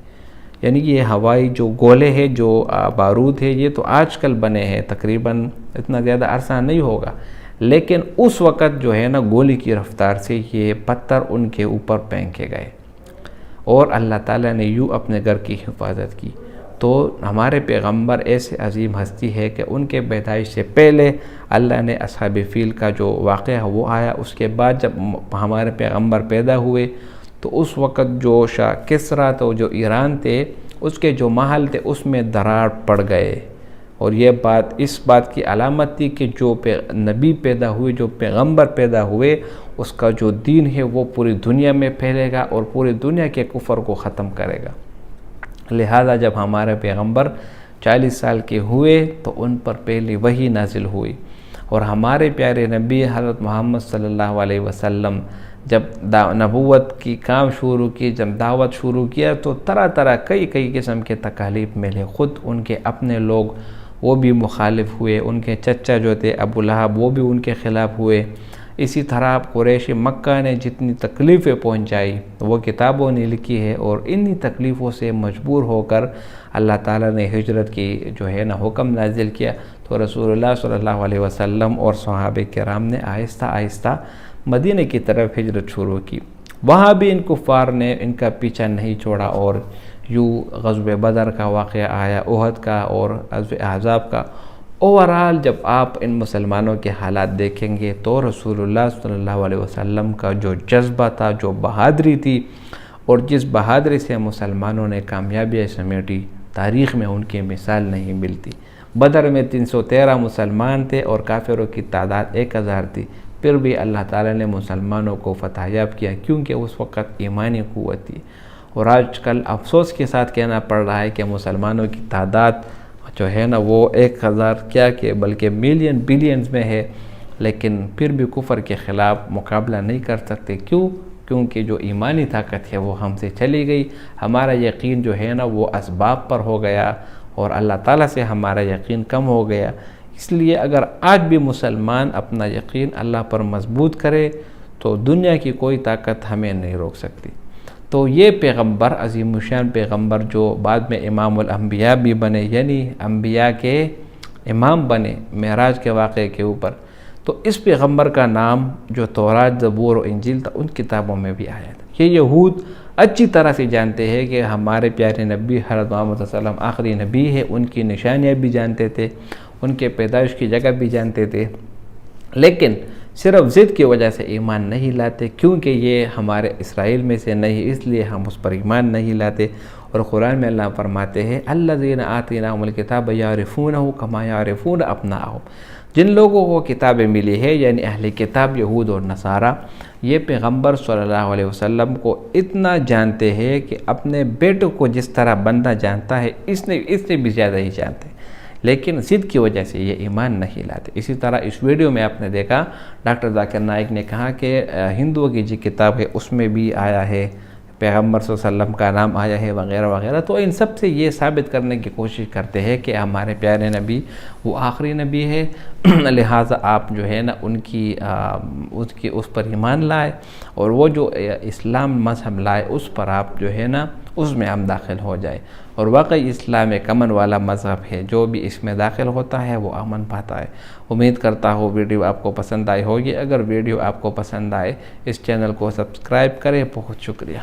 यानी कि ये हवाई जो गोले हैं, जो बारूद है, ये तो आजकल बने हैं, तकरीबन इतना ज़्यादा अरसा नहीं होगा, लेकिन उस वक़्त जो है ना गोली की रफ्तार से ये पत्थर उनके ऊपर फेंके गए और अल्लाह ताला ने यूँ अपने घर की हिफाजत की। तो हमारे पैगंबर ऐसे अजीम हस्ती है कि उनके पैदाइश से पहले अल्लाह ने असहाब फील का जो वाक़या वो आया। उसके बाद जब हमारे पैगंबर पैदा हुए तो उस वक़्त जो शाह किस्रा तो जो ईरान थे उसके जो महल थे उसमें दरार पड़ गए और ये बात इस बात की अलामत थी कि जो नबी पैदा हुए, जो पैगंबर पैदा हुए, उसका जो दीन है वो पूरी दुनिया में फैलेगा और पूरी दुनिया के कुफर को ख़त्म करेगा। लिहाजा जब हमारे पैगंबर 40 साल के हुए तो उन पर पहली वही नाजिल हुई और हमारे प्यारे नबी हज़रत मोहम्मद सल्लल्लाहु अलैहि वसल्लम जब नबूवत की काम शुरू की, जब दावत शुरू किया तो तरह तरह कई किस्म के तकालीफ मिले। ख़ुद उनके अपने लोग वो भी मुखालिफ हुए, उनके चचा जो थे अबू लहब वो भी उनके ख़िलाफ़ हुए। इसी तरह कुरैश मक्का ने जितनी तकलीफ़ें पहुंचाई वो किताबों ने लिखी है और इन्हीं तकलीफ़ों से मजबूर होकर अल्लाह ताला ने हिजरत की जो है ना हुक्म नाजिल किया। तो रसूलुल्लाह सल्लल्लाहु अलैहि वसल्लम और सहाबे किराम ने आहिस्ता आहिस्ता मदीने की तरफ हिजरत शुरू की। वहाँ भी इन कुफ़ार ने इनका पीछा नहीं छोड़ा और यूँ ग़ज़वे बदर का वाक़या आया, उहद का और ग़ज़वे अहज़ाब का। ओवरऑल जब आप इन मुसलमानों के हालात देखेंगे तो रसूलुल्लाह सल्लल्लाहु अलैहि वसल्लम का जो जज्बा था, जो बहादरी थी और जिस बहादरी से मुसलमानों ने कामयाबियाँ समेटी, तारीख़ में उनकी मिसाल नहीं मिलती। बदर में 313 मुसलमान थे और काफिरों की तादाद 1000 थी, फिर भी अल्लाह ताला ने मुसलमानों को फतहयाब किया क्योंकि उस वक़्त ईमानी क़ुव्वत थी। और आजकल अफसोस के साथ कहना पड़ रहा है कि मुसलमानों की तादाद जो है ना वो 1000 क्या के बल्कि मिलियन बिलियंस में है, लेकिन फिर भी कुफर के ख़िलाफ़ मुकाबला नहीं कर सकते। क्यों? क्योंकि जो ईमानी ताकत है वो हमसे चली गई, हमारा यकीन जो है ना वो असबाब पर हो गया और अल्लाह ताला से हमारा यकीन कम हो गया। इसलिए अगर आज भी मुसलमान अपना यकीन अल्लाह पर मजबूत करे तो दुनिया की कोई ताकत हमें नहीं रोक सकती। तो ये पैगंबर अज़ीमुशान पैगंबर जो बाद में इमामुल अंबिया भी बने, यानी अंबिया के इमाम बने मेराज के वाक़े के ऊपर, तो इस पैगंबर का नाम जो तौरात, ज़बूर और इंजील था उन किताबों में भी आया था। ये यहूद अच्छी तरह से जानते हैं कि हमारे प्यारे नबी हज़रत मोहम्मद सल्लल्लाहु अलैहि वसल्लम आखिरी नबी है, उनकी निशानियाँ भी जानते थे, उनके पैदाइश की जगह भी जानते थे, लेकिन सिर्फ ज़िद की वजह से ईमान नहीं लाते, क्योंकि ये हमारे इसराइल में से नहीं, इसलिए हम उस पर ईमान नहीं लाते। और कुरान में अल्लाह फरमाते हैं अल्लज़ीना आतीनाहुमुल किताब यारिफूनहु कमा यारिफून अब्नाअहुम, जिन लोगों को किताबें मिली है यानी अहले किताब यहूद और नसारा, ये पैगम्बर सल्लल्लाहु अलैहि वसल्लम को इतना जानते हैं कि अपने बेटों को जिस तरह बंदा जानता है इससे भी ज़्यादा ही जानते हैं, लेकिन ज़िद की वजह से ये ईमान नहीं लाते। इसी तरह इस वीडियो में आपने देखा डॉक्टर जाकिर नाइक ने कहा कि हिंदुओं की जो किताब है उसमें भी आया है, पैगम्बर सल्लल्लाहु अलैहि वसल्लम का नाम आया है वगैरह वगैरह। तो इन सब से ये साबित करने की कोशिश करते हैं कि हमारे प्यारे नबी वो आखिरी नबी है, लिहाजा आप जो है ना उसकी उस पर ईमान लाए और वो जो इस्लाम मज़हब लाए उस पर आप जो है ना उसमें हम दाखिल हो जाए। और वाकई इस्लाम एक अमन वाला मज़हब है, जो भी इसमें दाखिल होता है वो अमन पाता है। उम्मीद करता हूँ वीडियो आपको पसंद आई होगी। अगर वीडियो आपको पसंद आए इस चैनल को सब्सक्राइब करें। बहुत शुक्रिया।